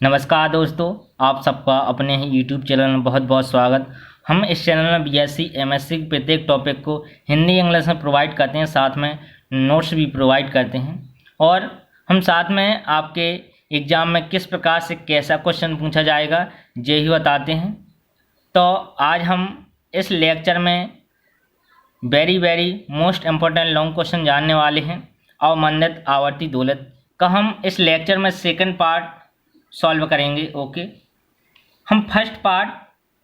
नमस्कार दोस्तों, आप सबका अपने ही यूट्यूब चैनल में बहुत बहुत स्वागत। हम इस चैनल में बीएससी एमएससी के प्रत्येक टॉपिक को हिंदी इंग्लिश में प्रोवाइड करते हैं, साथ में नोट्स भी प्रोवाइड करते हैं और हम साथ में आपके एग्ज़ाम में किस प्रकार से कैसा क्वेश्चन पूछा जाएगा ये ही बताते हैं। तो आज हम इस लेक्चर में very most important long question जानने वाले हैं। अवमंदित आवर्ती दोलत का हम इस लेक्चर में सेकंड पार्ट सॉल्व करेंगे। ओके, हम फर्स्ट पार्ट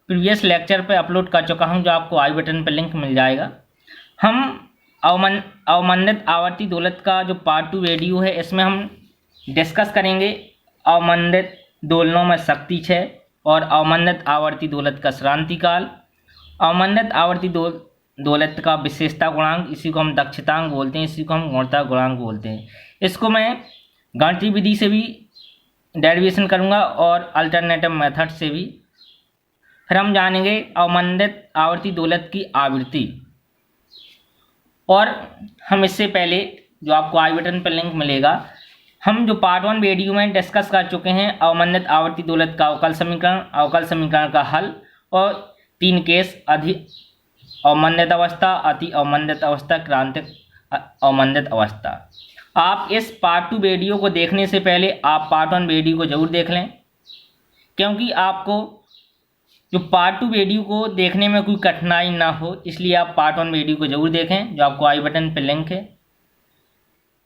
प्रीवियस लेक्चर पे अपलोड कर चुका हूं, जो आपको आई बटन पे लिंक मिल जाएगा। हम अवमंदित आवर्ती दोलत का जो पार्ट 2 वीडियो है, इसमें हम डिस्कस करेंगे अवमंदित दोलनों में शक्ति क्षय और अवमंदित आवर्ती दोलत का श्रांति काल, अवमंदित आवर्ती दोलत का विशेषता गुणांक, इसी को हम दक्षतांक बोलते हैं, इसी को हम गुणता गुणांक बोलते हैं। इसको मैं गणितीय विधि से भी डेरिवेशन करूंगा और अल्टरनेटिव मेथड से भी। फिर हम जानेंगे अवमंदित आवर्ती दोलत की आवृत्ति, और हम इससे पहले जो आपको आई बटन पर लिंक मिलेगा, हम जो पार्ट 1 वीडियो में डिस्कस कर चुके हैं अवमंदित आवर्ती दोलत का अवकल समीकरण का हल और 3 केस: अधि अवमंदित अवस्था, अति अवमंदित अवस्था, क्रांतिक अवमंदित अवस्था। आप इस पार्ट 2 वीडियो को देखने से पहले आप पार्ट 1 वीडियो को जरूर देख लें, क्योंकि आपको जो पार्ट 2 वीडियो को देखने में कोई कठिनाई ना हो, इसलिए आप पार्ट 1 वीडियो को जरूर देखें, जो आपको आई बटन पर लिंक है।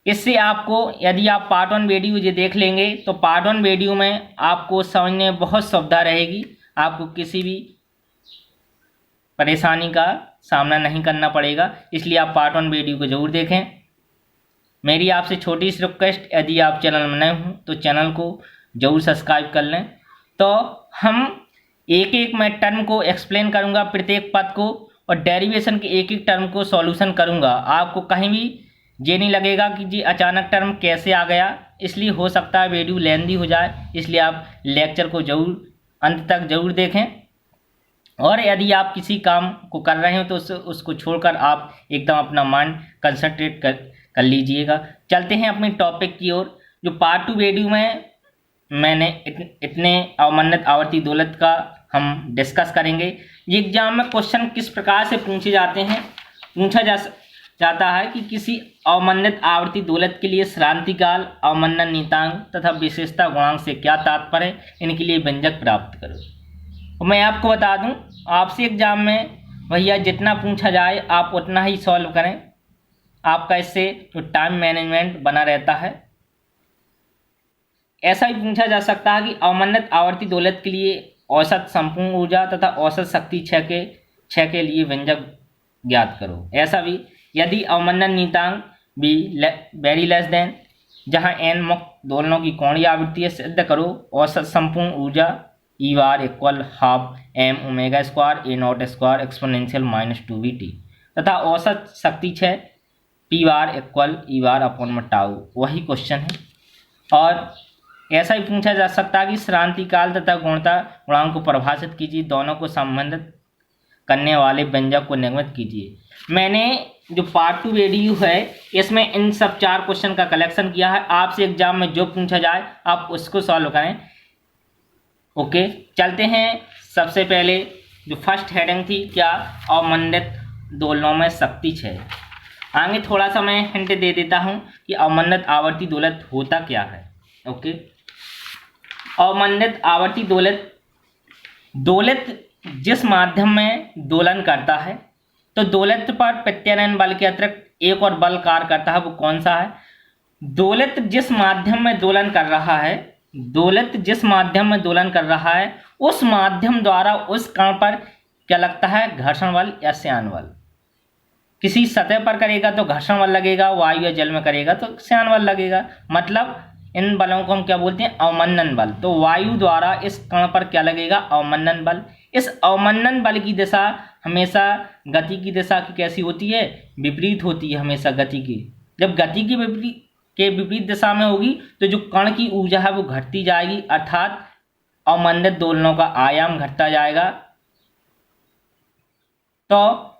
इससे आपको, यदि आप पार्ट 1 वीडियो ये देख लेंगे तो पार्ट 1 वीडियो में आपको समझने में बहुत सुविधा रहेगी, आपको किसी भी परेशानी का सामना नहीं करना पड़ेगा। इसलिए आप पार्ट 1 वीडियो को जरूर देखें। मेरी आपसे छोटी सी रिक्वेस्ट, यदि आप चैनल में नए हों तो चैनल को जरूर सब्सक्राइब कर लें। तो हम एक मैं टर्म को एक्सप्लेन करूंगा, प्रत्येक पद को, और डेरिवेशन के एक टर्म को सॉल्यूशन करूंगा। आपको कहीं भी ये नहीं लगेगा कि जी अचानक टर्म कैसे आ गया, इसलिए हो सकता है वीडियो लेंदी हो जाए, इसलिए आप लेक्चर को जरूर अंत तक जरूर देखें। और यदि आप किसी काम को कर रहे हो तो उसको छोड़कर आप एकदम अपना माइंड कंसंट्रेट कर लीजिएगा। चलते हैं अपने टॉपिक की ओर। जो पार्ट 2 वीडियो में मैंने इतने अवमंदित आवर्ती दोलत का हम डिस्कस करेंगे। ये एग्जाम में क्वेश्चन किस प्रकार से पूछे जाते हैं, पूछा जाता है कि किसी अवमंदित आवर्ती दोलत के लिए श्रांति काल, अवमंदन नियतांक तथा विशेषता गुणांक से क्या तात्पर्य है, इनके लिए व्यंजक प्राप्त करो। और मैं आपको बता दूं, आपसे एग्जाम में भैया जितना पूछा जाए आप उतना ही सॉल्व करें, आपका इससे जो टाइम मैनेजमेंट बना रहता है। ऐसा भी पूछा जा सकता है कि अवमंदित आवर्ती दोलत के लिए औसत संपूर्ण ऊर्जा तथा औसत शक्ति क्षय के लिए व्यंजक ज्ञात करो। ऐसा भी, यदि अवमंदन नियतांक भी वेरी लेस देन, जहां n मुक्त दोलनों की कोणीय आवृत्ति है, सिद्ध करो औसत संपूर्ण ऊर्जा E bar equal half m omega square a not square exponential -2vt तथा औसत शक्ति क्षय P बार इक्वल E बार अपॉन में टाउ। वही क्वेश्चन है। और ऐसा भी पूछा जा सकता है कि श्रांति काल तथा गुणता गुणांक को परिभाषित कीजिए, दोनों को संबंधित करने वाले व्यंजक को निर्मित कीजिए। मैंने जो पार्ट 2 वीडियो है इसमें इन सब 4 क्वेश्चन का कलेक्शन किया है। आपसे एग्जाम में जो पूछा जाए आप उसको सॉल्व करें। ओके, चलते हैं। सबसे पहले जो फर्स्ट हेडिंग थी, क्या अवमंदित दोलनों में शक्ति क्षय। आगे थोड़ा सा मैं हिंट दे देता हूं कि अवमंदित आवर्ती दोलत होता क्या है। ओके, अवमंदित आवर्ती दोलत जिस माध्यम में दोलन करता है, तो दोलत पर प्रत्यानयन बल के अतिरिक्त एक और बल कार्य करता है, वो कौन सा है? दोलत जिस माध्यम में दोलन कर रहा है, उस माध्यम द्वारा उस कण पर क्या लगता है? घर्षण बल या श्यान बल। किसी सतह पर करेगा तो घर्षण बल लगेगा, वायु या जल में करेगा तो श्यान बल लगेगा। मतलब इन बलों को हम क्या बोलते हैं? अवमंदन बल। तो वायु द्वारा इस कण पर क्या लगेगा? अवमंदन बल। इस अवमंदन बल की दिशा हमेशा गति की दिशा की कैसी होती है? विपरीत होती है हमेशा गति की। जब गति की विपरीत दिशा में होगी तो जो कण की ऊर्जा है वो घटती जाएगी, अर्थात अवमंदित दोलनों का आयाम घटता जाएगा। तो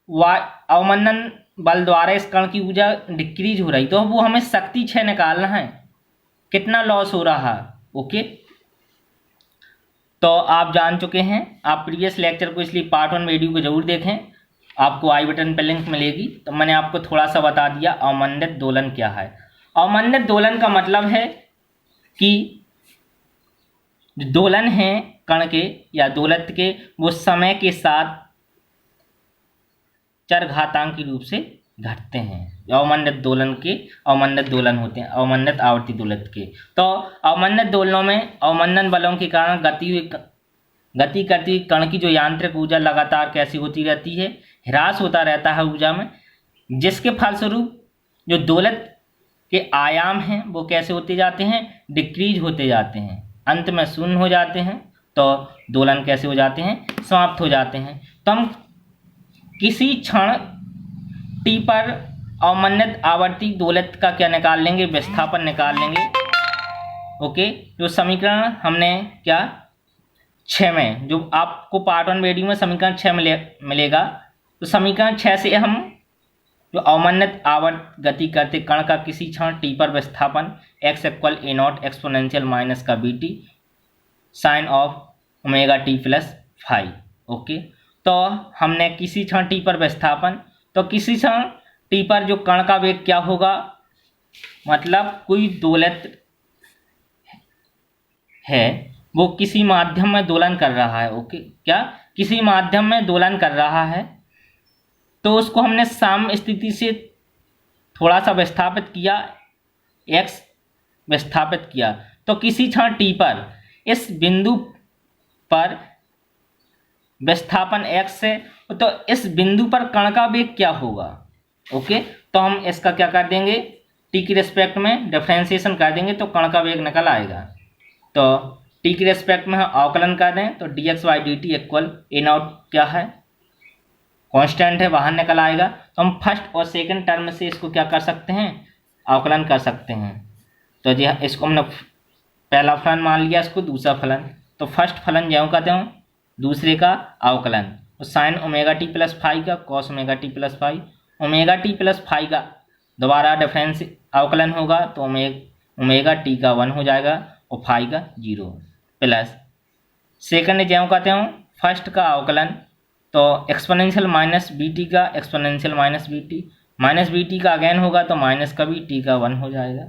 अवमंदन बल द्वारा इस कण की ऊर्जा डिक्रीज हो रही, तो वो हमें शक्ति क्षय निकालना है। कितना लॉस हो रहा है? ओके, तो आप जान चुके हैं। आप प्रीवियस लेक्चर को, इसलिए पार्ट 1 वीडियो को जरूर देखें, आपको आई बटन पर लिंक मिलेगी। तो मैंने आपको थोड़ा सा बता दिया अवमंदित दोलन क्या है। अवमंदित दोलन का मतलब है कि जो दोलन है कण के या दोलक के, वो समय के साथ चरघातांकी रूप से घटते हैं। अवमंदित दोलन के अवमंदित दोलन होते हैं, अवमंदित आवर्ती दोलक के। तो अवमंदित दोलनों में अवमंदन बलों के कारण गति करती हुई कण की जो यांत्रिक ऊर्जा लगातार कैसी होती रहती है, ह्रास होता रहता है ऊर्जा में, जिसके फलस्वरूप जो दोलक के आयाम हैं वो कैसे होते जाते हैं, डिक्रीज होते जाते हैं, अंत में शून्य हो जाते हैं। तो दोलन कैसे हो जाते हैं, समाप्त हो जाते हैं। तो हम किसी क्षण टी पर अवमंदित आवर्ती दोलक का क्या निकाल लेंगे, विस्थापन निकाल लेंगे। ओके, जो समीकरण हमने क्या 6 में, जो आपको पार्ट 1 वीडियो में समीकरण 6 मिलेगा, तो समीकरण 6 से हम जो अवमंदित आवर्त गति करते कण का किसी क्षण टी पर विस्थापन x equal A naught exponential minus का B T sine of omega T plus five. Okay, तो हमने किसी क्षण टी पर विस्थापन, तो किसी क्षण टी पर जो कण का वेग क्या होगा, मतलब कोई दोलक है वो किसी माध्यम में दोलन कर रहा है। ओके, क्या किसी माध्यम में दोलन कर रहा है, तो उसको हमने साम्य स्थिति से थोड़ा सा विस्थापित किया, x विस्थापित किया। तो किसी क्षण t पर इस बिंदु पर विस्थापन x से, तो इस बिंदु पर कण का वेग क्या होगा। ओके, तो हम इसका क्या कर देंगे, t की रिस्पेक्ट में डिफरेंशिएशन कर देंगे तो कण का वेग निकल आएगा। तो t की रिस्पेक्ट में हम अवकलन कर दें तो dx by D T equal A not क्या है, कांस्टेंट है, बाहर निकल आएगा। तो हम फर्स्ट और सेकंड टर्म से इसको क्या कर सकते हैं, अवकलन कर सकते हैं। तो जी इसको हमने पहला फलन मान लिया, इसको दूसरा फलन, तो फर्स्ट फलन ज्यों कहते हो, दूसरे का अवकलन, तो sine omega T plus five का cos omega T plus five, omega T plus five का दोबारा डिफरेंस अवकलन होगा तो ओमेगा टी का 1 हो जाएगा और फाइव का 0 प्लस सेकंड ज्यों कहते हो फर्स्ट का अवकलन, तो एक्सपोनेंशियल माइनस बी टी का एक्सपोनेंशियल माइनस बी टी का अगेन होगा तो माइनस का भी टी का 1 हो जाएगा।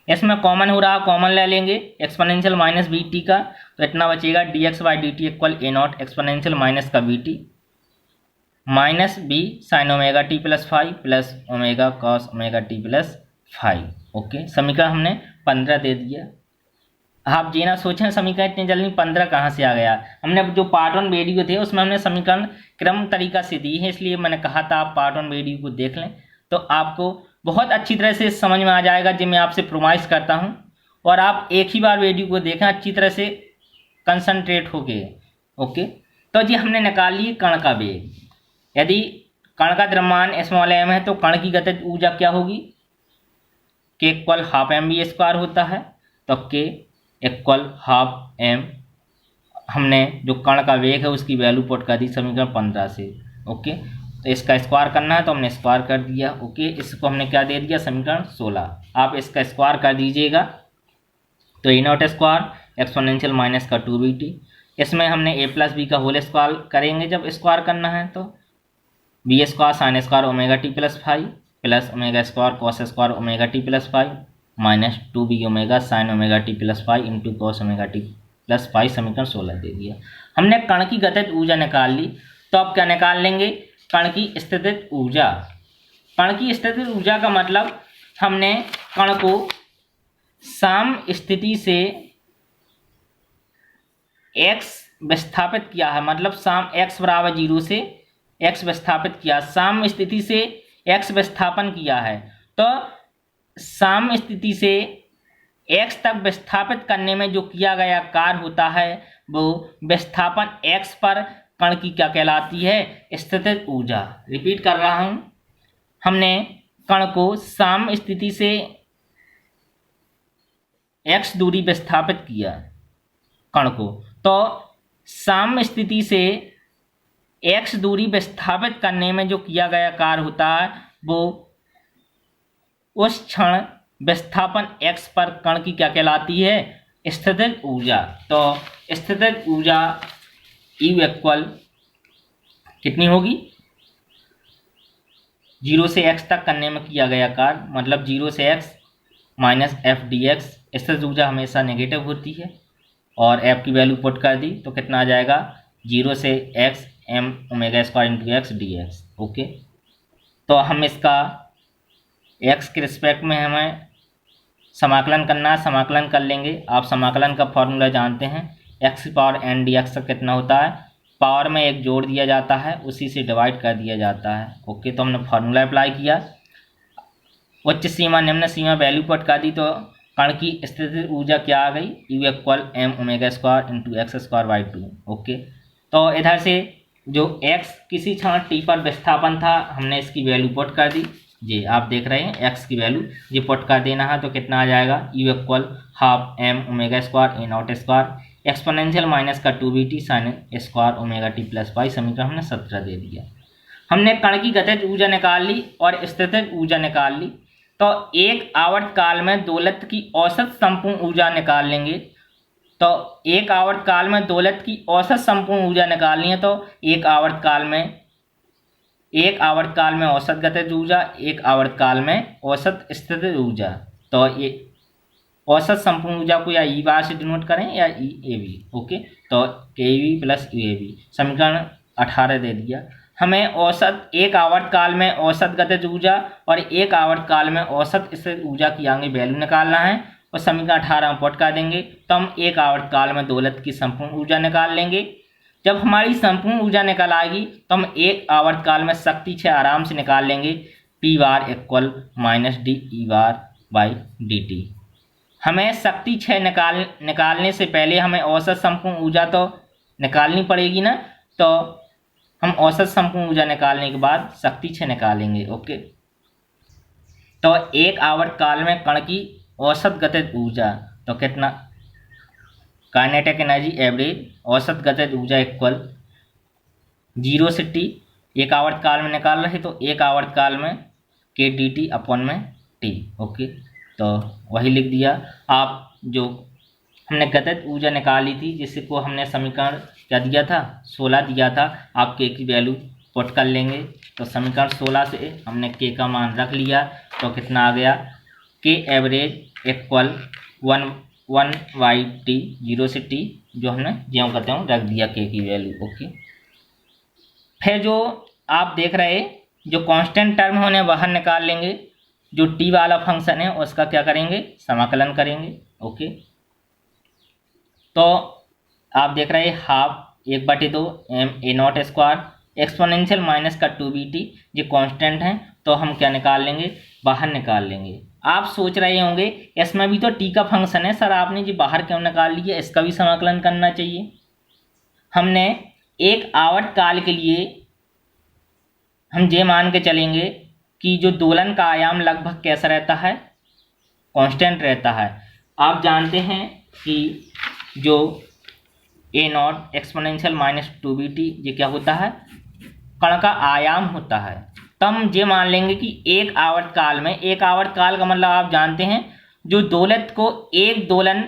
इसमें कॉमन हो रहा, कॉमन ले लेंगे एक्सपोनेंशियल माइनस बी टी का, तो इतना बचेगा D X by D T equal A naught exponential minus का B T minus B sine omega T plus five plus omega cos omega T plus five. Okay, समीकरण हमने 15 दे दिया। आप जी ना सोचें समीकरण इतनी जल्दी 15 कहाँ से आ गया। हमने जो पार्ट 1 वीडियो थे उसमें हमने समीकरण क्रम तरीका से दी है, इसलिए मैंने कहा था आप पार्ट 1 वीडियो को देख लें तो आपको बहुत अच्छी तरह से समझ में आ जाएगा, जो मैं आपसे प्रोमाइज करता हूं। और आप एक ही बार वीडियो को देखें अच्छी तरह से कंसंट्रेट होके। ओके, तो जी हमने निकाल ली कण का वेग। यदि कण का द्रव्यमान स्मॉल m है तो कण की गतिज ऊर्जा क्या होगी, k equal half M B square होता है, तो k इक्वल हाफ m, हमने जो कण का वेग है उसकी वैल्यू पुट कर दी समीकरण 15 से। ओके, तो इसका स्क्वायर करना है तो हमने स्क्वायर कर दिया। ओके, इसको हमने क्या दे दिया, समीकरण 16। आप इसका स्क्वायर कर दीजिएगा तो A not square exponential minus का 2bt, इसमें हमने a प्लस बी का होल स्क्वायर करेंगे जब स्क्वायर करना है, तो B square sine square omega T plus five plus omega square cos square omega T plus five minus 2b omega sine omega T plus five into cos omega T plus five, समीकरण 16 दे दिया। हमने कण की गतिज ऊर्जा निकाल ली, तो अब क्या निकाल लेंगे, कण की स्थितिज ऊर्जा। कण की स्थितिज ऊर्जा का मतलब हमने कण को साम्य स्थिति से x विस्थापित किया है, मतलब x बराबर 0 से x विस्थापित किया, साम्य स्थिति से x विस्थापन किया है। तो साम्य स्थिति से x तक विस्थापित करने में जो किया गया कार्य होता है वो विस्थापन x पर कण की क्या कहलाती है, स्थितिज ऊर्जा। रिपीट कर रहा हूं, हमने कण को साम्य स्थिति से x दूरी विस्थापित किया कण को, तो साम्य स्थिति से x दूरी विस्थापित करने में जो किया गया कार्य होता है वो उस क्षण विस्थापन x पर कण की क्या कहलाती है? स्थितिज ऊर्जा। तो स्थितिज ऊर्जा U इक्वल कितनी होगी? 0 से x तक करने में किया गया कार्य, मतलब 0 से x minus F D x. स्थितिज ऊर्जा हमेशा नेगेटिव होती है और f की वैल्यू पुट कर दी तो कितना आ जाएगा? 0 से x m omega square into x D x. Okay, तो हम इसका x के रिस्पेक्ट में हमें समाकलन करना है, समाकलन कर लेंगे। आप समाकलन का फॉर्मूला जानते हैं, x की पावर n डी एक्स कितना होता है? पावर में एक जोड़ दिया जाता है, उसी से डिवाइड कर दिया जाता है। ओके, तो हमने फार्मूला अप्लाई किया, उच्च सीमा निम्न सीमा वैल्यू पुट कर दी तो कण की स्थितिज ऊर्जा क्या आ गई? U equal m omega square into x square by 2। Okay, तो इधर से जो x किसी क्षण t पर विस्थापन था, हमने इसकी वैल्यू पुट कर दी। जी आप देख रहे हैं x की वैल्यू ये पुट कर देना है तो कितना आ जाएगा? U equal half m omega square A not square exponential minus का 2bt sign square omega T plus pi. समीकरण हमने 17 दे दिया। हमने कण की गतिज ऊर्जा निकाल ली और स्थितिज ऊर्जा निकाल ली, तो एक आवर्त काल में दोलक की औसत संपूर्ण ऊर्जा निकाल लेंगे। तो एक आवर्त काल में दोलक की औसत संपूर्ण ऊर्जा निकालनी है तो एक आवर्त काल में औसत गतिज ऊर्जा, एक आवर्त काल में औसत स्थितिज ऊर्जा। तो ये औसत संपूर्ण ऊर्जा को या ई बार से डिनोट करें या ई ए बी। ओके, तो K V plus U A B. समीकरण 18 दे दिया। हमें औसत एक आवर्त काल में औसत गतिज ऊर्जा और एक आवर्त काल में औसत स्थितिज ऊर्जा की आगे वैल्यू निकालना है और समीकरण 18 में पुट कर देंगे तो हम एक आवर्त काल में दोलक की संपूर्ण ऊर्जा निकाल लेंगे। जब हमारी संपूर्ण ऊर्जा निकल आएगी तो हम एक आवर्त काल में शक्ति क्षय आराम से निकाल लेंगे। P bar equal minus D E bar by D T. हमें शक्ति क्षय निकालने से पहले हमें औसत संपूर्ण ऊर्जा तो निकालनी पड़ेगी ना, तो हम औसत संपूर्ण ऊर्जा निकालने के बाद शक्ति क्षय निकालेंगे। ओके, तो एक आवर्त काल में कण की औसत गतिज ऊर्जा तो कितना? काइनेटिक एनर्जी एवरेज औसत गतिज ऊर्जा इक्वल 0 से t। एक आवर्त काल में निकाल रहे तो एक आवर्त काल में के डी टी अपॉन में t। ओके, तो वही लिख दिया। आप जो हमने गतिज ऊर्जा निकाली थी जिसको हमने समीकरण क्या दिया था? 16 दिया था। आप के की वैल्यू पुट कर लेंगे तो समीकरण 16 से हमने के का मान रख लिया तो कितना आ गया? के एवरेज इक्वल 1/t 0 से t, जो हमने ज्यों करते हैं रख दिया के की वैल्यू। ओके, फिर जो आप देख रहे जो कांस्टेंट टर्म होने बाहर निकाल लेंगे, जो t वाला फंक्शन है उसका क्या करेंगे? समाकलन करेंगे। ओके, तो आप देख रहे half 1/2 m A not square exponential minus का 2bt, ये कांस्टेंट है तो हम क्या निकाल लेंगे? बाहर निकाल लेंगे। आप सोच रहे होंगे इसमें भी तो t का फंक्शन है सर, आपने जी बाहर क्यों निकाल लिया? इसका भी समाकलन करना चाहिए। हमने एक आवर्त काल के लिए हम ये मान के चलेंगे कि जो दोलन का आयाम लगभग कैसा रहता है? कांस्टेंट रहता है। आप जानते हैं कि जो ए नॉट एक्सपोनेंशियल माइनस 2bt ये क्या होता है? कण का आयाम होता है। तो हम ये मान लेंगे कि एक आवर्त काल में, एक आवर्त काल का मतलब आप जानते हैं जो दोलक को एक दोलन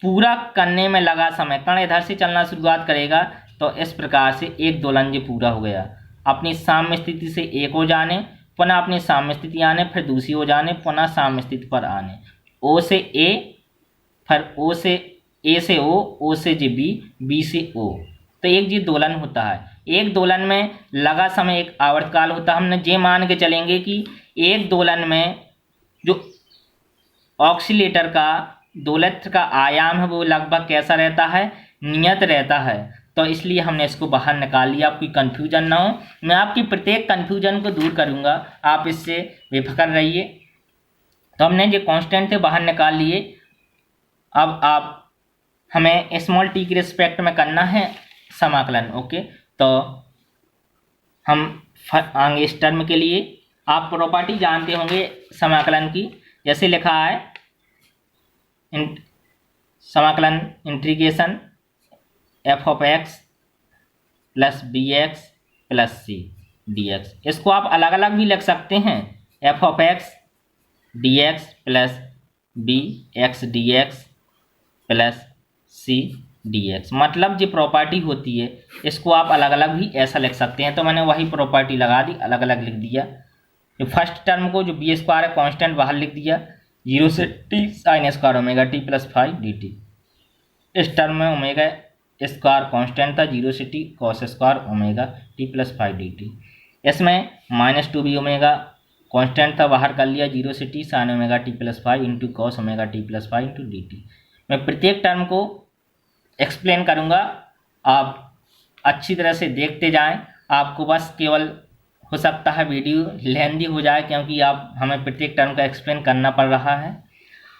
पूरा करने में लगा समय, कण इधर से चलना शुरुआत करेगा तो इस प्रकार से एक दोलन ये पूरा हो गया, अपनी साम्य स्थिति से एक हो जाने, पुनः अपनी साम्य स्थिति आने, फिर दूसरी हो जाने, पुनः साम्य स्थिति पर आने, ओ से ए, फिर ओ से ए से ओ से जी बी से ओ। तो एक जी दोलन होता है। एक दोलन में लगा समय एक आवर्तकाल होता है। हमने ये मान के चलेंगे कि एक दोलन में जो ऑक्सीलेटर का दोलक का आयाम है वो लगभग कैसा रहता है? नियत रहता है। तो इसलिए हमने इसको बाहर निकाल लिया, आपकी कन्फ्यूजन ना हो। मैं आपकी प्रत्येक कन्फ्यूजन को दूर करूंगा, आप इससे बेफिक्र रहिए। तो हमने जो कांस्टेंट थे बाहर निकाल लिए। अब आप हमें स्मॉल टी के रिस्पेक्ट में करना है समाकलन। ओके, तो हम आगे इस टर्म के लिए आप प्रॉपर्टी जानते होंगे समाकलन की, जैसे लिखा है समाकलन integration F of X plus B X plus C D X. इसको आप अलग अलग भी लिख सकते हैं, F of X D X plus B X D X plus C D X. मतलब जो प्रॉपर्टी होती है इसको आप अलग अलग भी ऐसा लिख सकते हैं, तो मैंने वही प्रॉपर्टी लगा दी, अलग अलग लिख दिया। जो फर्स्ट टर्म को जो बी स्क्वायर है कांस्टेंट बाहर लिख दिया, 0 से T sign square omega T plus 5 D T. इस टर्म में ओमेगा स्क्वायर कांस्टेंट था, 0 से T cos square omega T plus 5 D T. इसमें -2 भी ओमेगा कांस्टेंट था, बाहर कर लिया, 0 से T sign omega T plus 5 into cos omega T plus 5 into D T. मैं प्रत्येक टर्म को एक्सप्लेन करूँगा, आप अच्छी तरह से देखते जाएं। आपको बस केवल हो सकता है वीडियो लेंदी हो जाए क्योंकि आप हमें प्रत्येक टर्म का एक्सप्लेन करना पड़ रहा है।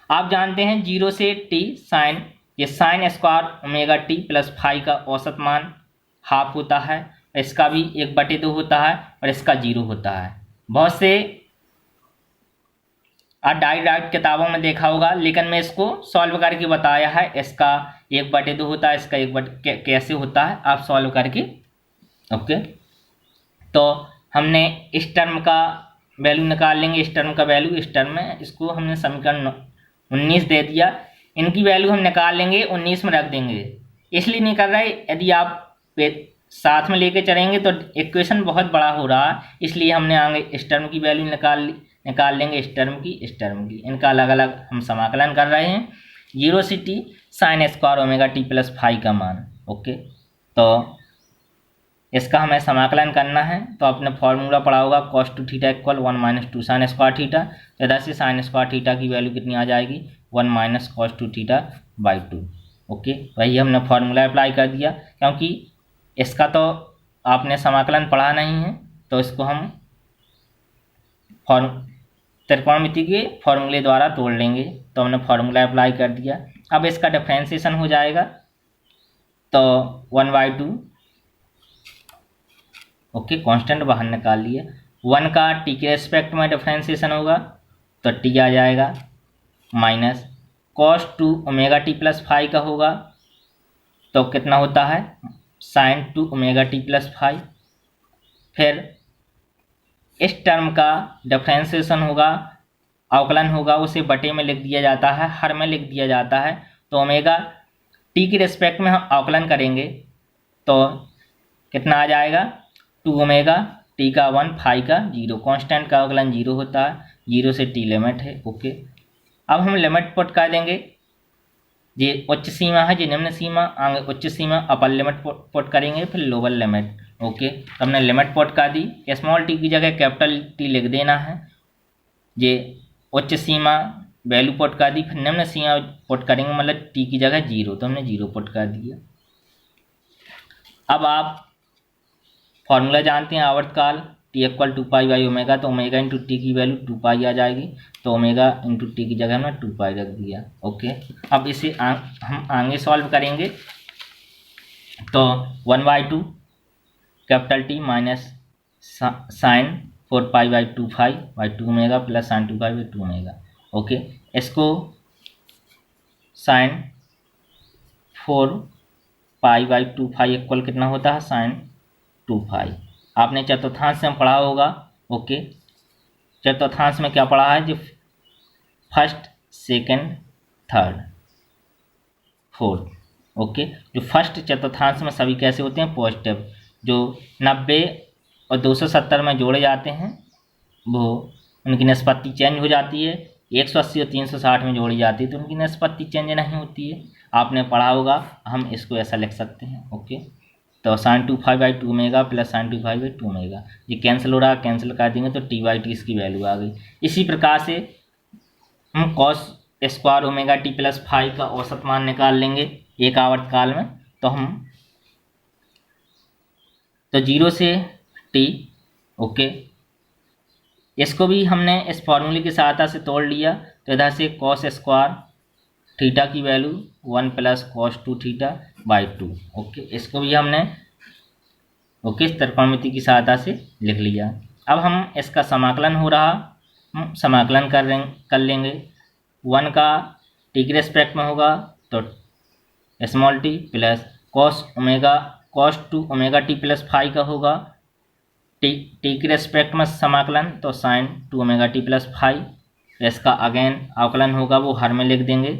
आप जानते हैं 0 से टी साइन, ये sign square omega T plus 5 का औसत मान हाफ होता है, इसका भी 1/2 होता है और इसका 0 होता है। बहुत से डायरेक्ट किताबों में देखा होगा, लेकिन मैं इसको सॉल्व करके बताया है। इसका 1/2 होता है, इसका कैसे होता है आप सॉल्व करके। ओके, तो हमने इस टर्म का वैल्यू निकाल लेंगे, इस टर्म का वैल्यू, इस टर्म में इसको हमने समीकरण 19 दे दिया। इनकी वैल्यू हम निकाल लेंगे, 19 में रख देंगे। इसलिए नहीं कर रहे, यदि आप साथ में लेके चलेंगे तो इक्वेशन बहुत बड़ा हो रहा है, इसलिए हमने आगे इस टर्म की वैल्यू निकाल लेंगे, इस टर्म की। इनका अलग अलग हम समाकलन कर रहे हैं। 0 से T sign square omega T plus 5 का मान। ओके, तो इसका हमें समाकलन करना है, तो आपने फॉर्मूला पढ़ा होगा cos 2 theta equal 1 - 2 sine square theta. तो इधर से साइन स्क्वायर थीटा की वैल्यू कितनी आ जाएगी, 1 - cos 2 थीटा बाई 2। ओके, वही हमने फॉर्मूला अप्लाई कर दिया, क्योंकि इसका तो आपने समाकलन पढ़ा नहीं है, तो इसको हम त्रिकोणमिति के फॉर्मूले द्वारा तोड़ लेंगे। तो हमने फॉर्मूला अप्लाई कर दिया। अब इसका डिफरेंशिएशन हो जाएगा, तो 1/2। ओके, कांस्टेंट बाहर निकाल लिए। 1 का टी के रेस्पेक्ट में डिफरेंशिएशन होगा, तो टी आ जाएगा, minus cos 2 omega T plus 5 का होगा, तो कितना होता है sin 2 ओमेगा टी प्लस 5। फिर इस टर्म का डिफरेंशिएशन होगा, अवकलन होगा, उसे बटे में लिख दिया जाता है, हर में लिख दिया जाता है। तो ओमेगा टी के रिस्पेक्ट में हम अवकलन करेंगे, तो कितना आ जाएगा, 2 ओमेगा टी का 1 5 का 0। कांस्टेंट का अवकलन 0 होता है, 0 से टी लिमिट है। ओके, अब हम लिमिट पुट कर देंगे। ये उच्च सीमा है, ये निम्न सीमा, आगे उच्च सीमा, अपर लिमिट पुट करेंगे, फिर लोअर लिमिट। ओके, तो हमने लिमिट पुट कर दी। स्मॉल टी की जगह कैपिटल टी लिख देना है। ये उच्च सीमा वैल्यू पुट कर दी, फिर निम्न सीमा पुट करेंगे, मतलब टी की जगह 0, तो हमने 0 पुट कर दिया। अब आप फॉर्मूला जानते हैं आवर्तकाल, T equal 2 pi by omega, तो ओमेगा इंटू टी की वैल्यू 2 पाई आ जाएगी, तो ओमेगा इंटू टी की जगह हमने 2 पाई रख दिया। ओके, अब इसे हम आगे सॉल्व करेंगे, तो 1/2 capital T minus sine 4 pi by 2 5 by 2 omega plus sine 2 pi by 2 omega. Okay, इसको साइन 4 पाई बाई 2 5 इक्वल कितना होता है, साइन 2 पाई। आपने चतुर्थांश में पढ़ा होगा। ओके, चतुर्थांश में क्या पढ़ा है, जो first second third fourth. Okay, जो फर्स्ट चतुर्थांश में सभी कैसे होते हैं, पॉजिटिव। जो 90 और 270 में जोड़े जाते हैं वो उनकी निष्पत्ति चेंज हो जाती है। 180 और 360 में जोड़ी जाती है तो उनकी निष्पत्ति चेंज नहीं होती है। आपने पढ़ा होगा, हम इसको ऐसा लिख सकते हैं। ओके, तो sin 2 pi by 2 omega plus sin 2 pi by 2 omega, ये कैंसिल हो रहा है, कैंसिल कर देंगे तो t बाई टी इसकी वैल्यू आ गई। इसी प्रकार से हम cos square omega T plus 5 का औसत मान निकाल लेंगे एक आवर्तकाल में। तो 0 से t। ओके, इसको भी हमने इस फॉर्मूले की सहायता से तोड़ लिया, तो इधर से cos स्क्वायर थीटा की value 1 plus cos 2 theta by 2। Okay, इसको भी हमने त्रिकोणमिति की सहायता से लिख लिया। अब हम इसका समाकलन हो रहा, हम समाकलन कर लेंगे। 1 का टी के रेस्पेक्ट में होगा तो small T plus cos 2 omega T plus 5 का होगा, टी के रेस्पेक्ट में समाकलन, तो साइन 2 ओमेगा टी प्लस 5 तो इसका अगेन अवकलन होगा वो हर में लिख देंगे,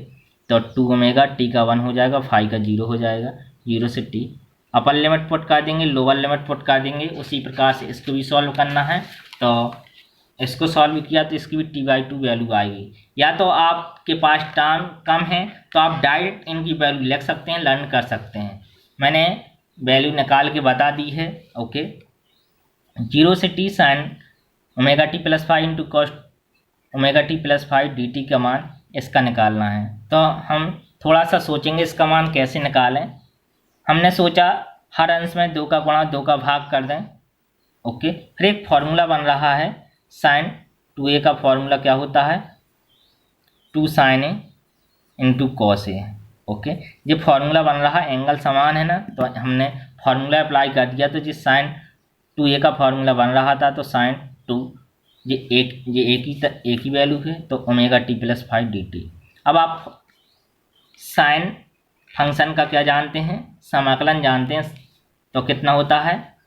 तो 2 ओमेगा टी का 1 हो जाएगा, फाई का 0 हो जाएगा, 0 से टी। अपर लिमिट पुट कर देंगे, लोअर लिमिट पुट कर देंगे। उसी प्रकार से इसको भी सॉल्व करना है, तो इसको सॉल्व किया तो इसकी भी t/2 वैल्यू आएगी। या तो आपके पास टाइम कम है तो आप डायरेक्ट इनकी वैल्यू लिख सकते हैं, लर्न कर सकते हैं। मैंने वैल्यू निकाल के बता दी है। ओके, 0 से t sign omega T plus 5 into cost omega T plus 5 dt का मान इसका निकालना है। तो हम थोड़ा सा सोचेंगे इसका मान कैसे निकालें। हमने सोचा हर अंश में 2 का गुणा 2 का भाग कर दें। ओके, फिर एक फॉर्मूला बन रहा है साइन 2a का फॉर्मूला क्या होता है, 2 sign A into cos A. Okay, ये फॉर्मूला बन रहा है, एंगल समान है ना, तो हमने फॉर्मूला अप्लाई कर दिया। तो जिस साइन 2a का फॉर्मूला बन रहा था, तो साइन 2 ये एक ही वैल्यू है, तो ओमेगा टी प्लस 5 dt। अब आप साइन फंक्शन का क्या जानते हैं, समाकलन जानते हैं। तो कितना होता है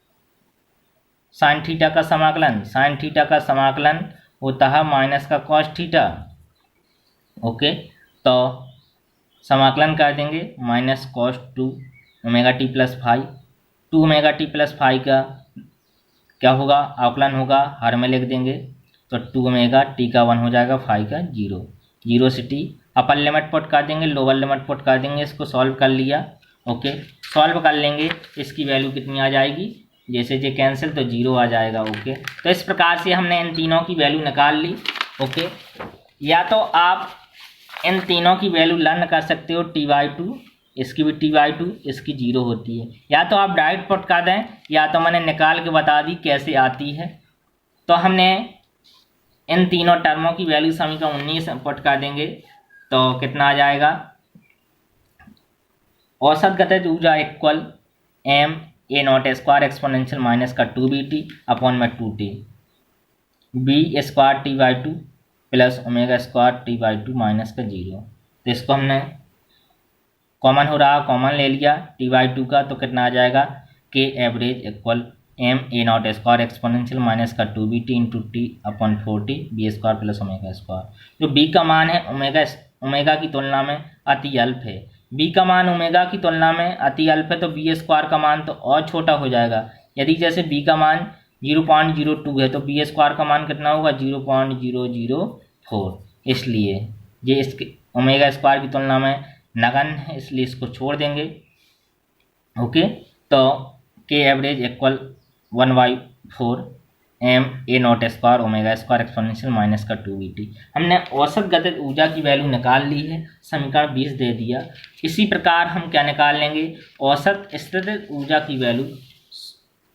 साइन थीटा का समाकलन, साइन थीटा का समाकलन होता है माइनस का कॉस थीटा। ओके, तो समाकलन कर देंगे minus cos 2 omega T plus 5, 2 omega T plus 5 का क्या होगा, अवकलन होगा, हर में लिख देंगे, तो 2 ओमेगा टी का 1 हो जाएगा, 5 का 0, 0 से टी। अपर लिमिट पुट कर देंगे, लोअर लिमिट पुट कर देंगे। इसको सॉल्व कर लिया। ओके, सॉल्व कर लेंगे, इसकी वैल्यू कितनी आ जाएगी, जैसे जे कैंसिल तो 0 आ जाएगा। ओके, तो इस प्रकार से हमने इन तीनों की वैल्यू निकाल ली। ओके, या तो आप इन तीनों की वैल्यू लर्न कर सकते हो t/2, इसकी भी t/2, इसकी 0 होती है। या तो आप डायरेक्ट पुट कर दें, या तो मैंने निकाल के बता दी कैसे आती है। तो हमने इन तीनों टर्मों की वैल्यू समीकरण 19 पुट कर देंगे, तो कितना आ जाएगा, औसत गतिज ऊर्जा equal m a not square exponential minus का 2bt अपॉन में 2t b square t/2 plus omega square t/2 minus का 0। तो इसको हमने कॉमन हो रहा, कॉमन ले लिया t/2 का, तो कितना आ जाएगा k average equal m a not square exponential minus का 2bt into T upon 4t b square plus omega square. जो b का मान है ओमेगा की तुलना में अति अल्प है, b का मान ओमेगा की तुलना में अति अल्प है, तो b स्क्वायर का मान तो और छोटा हो जाएगा। यदि जैसे b का मान 0.02 है, तो b स्क्वायर का मान कितना होगा, 0.004। इसलिए ये इसके ओमेगा स्क्वायर की तुलना में नगण्य है, इसलिए इसको छोड़ देंगे। ओके, तो k average equal 1/4 m a not square omega square exponential minus का 2bt। हमने औसत गतिज ऊर्जा की वैल्यू निकाल ली है, समीकरण 20 दे दिया। इसी प्रकार हम क्या निकाल लेंगे, औसत स्थितिज ऊर्जा की वैल्यू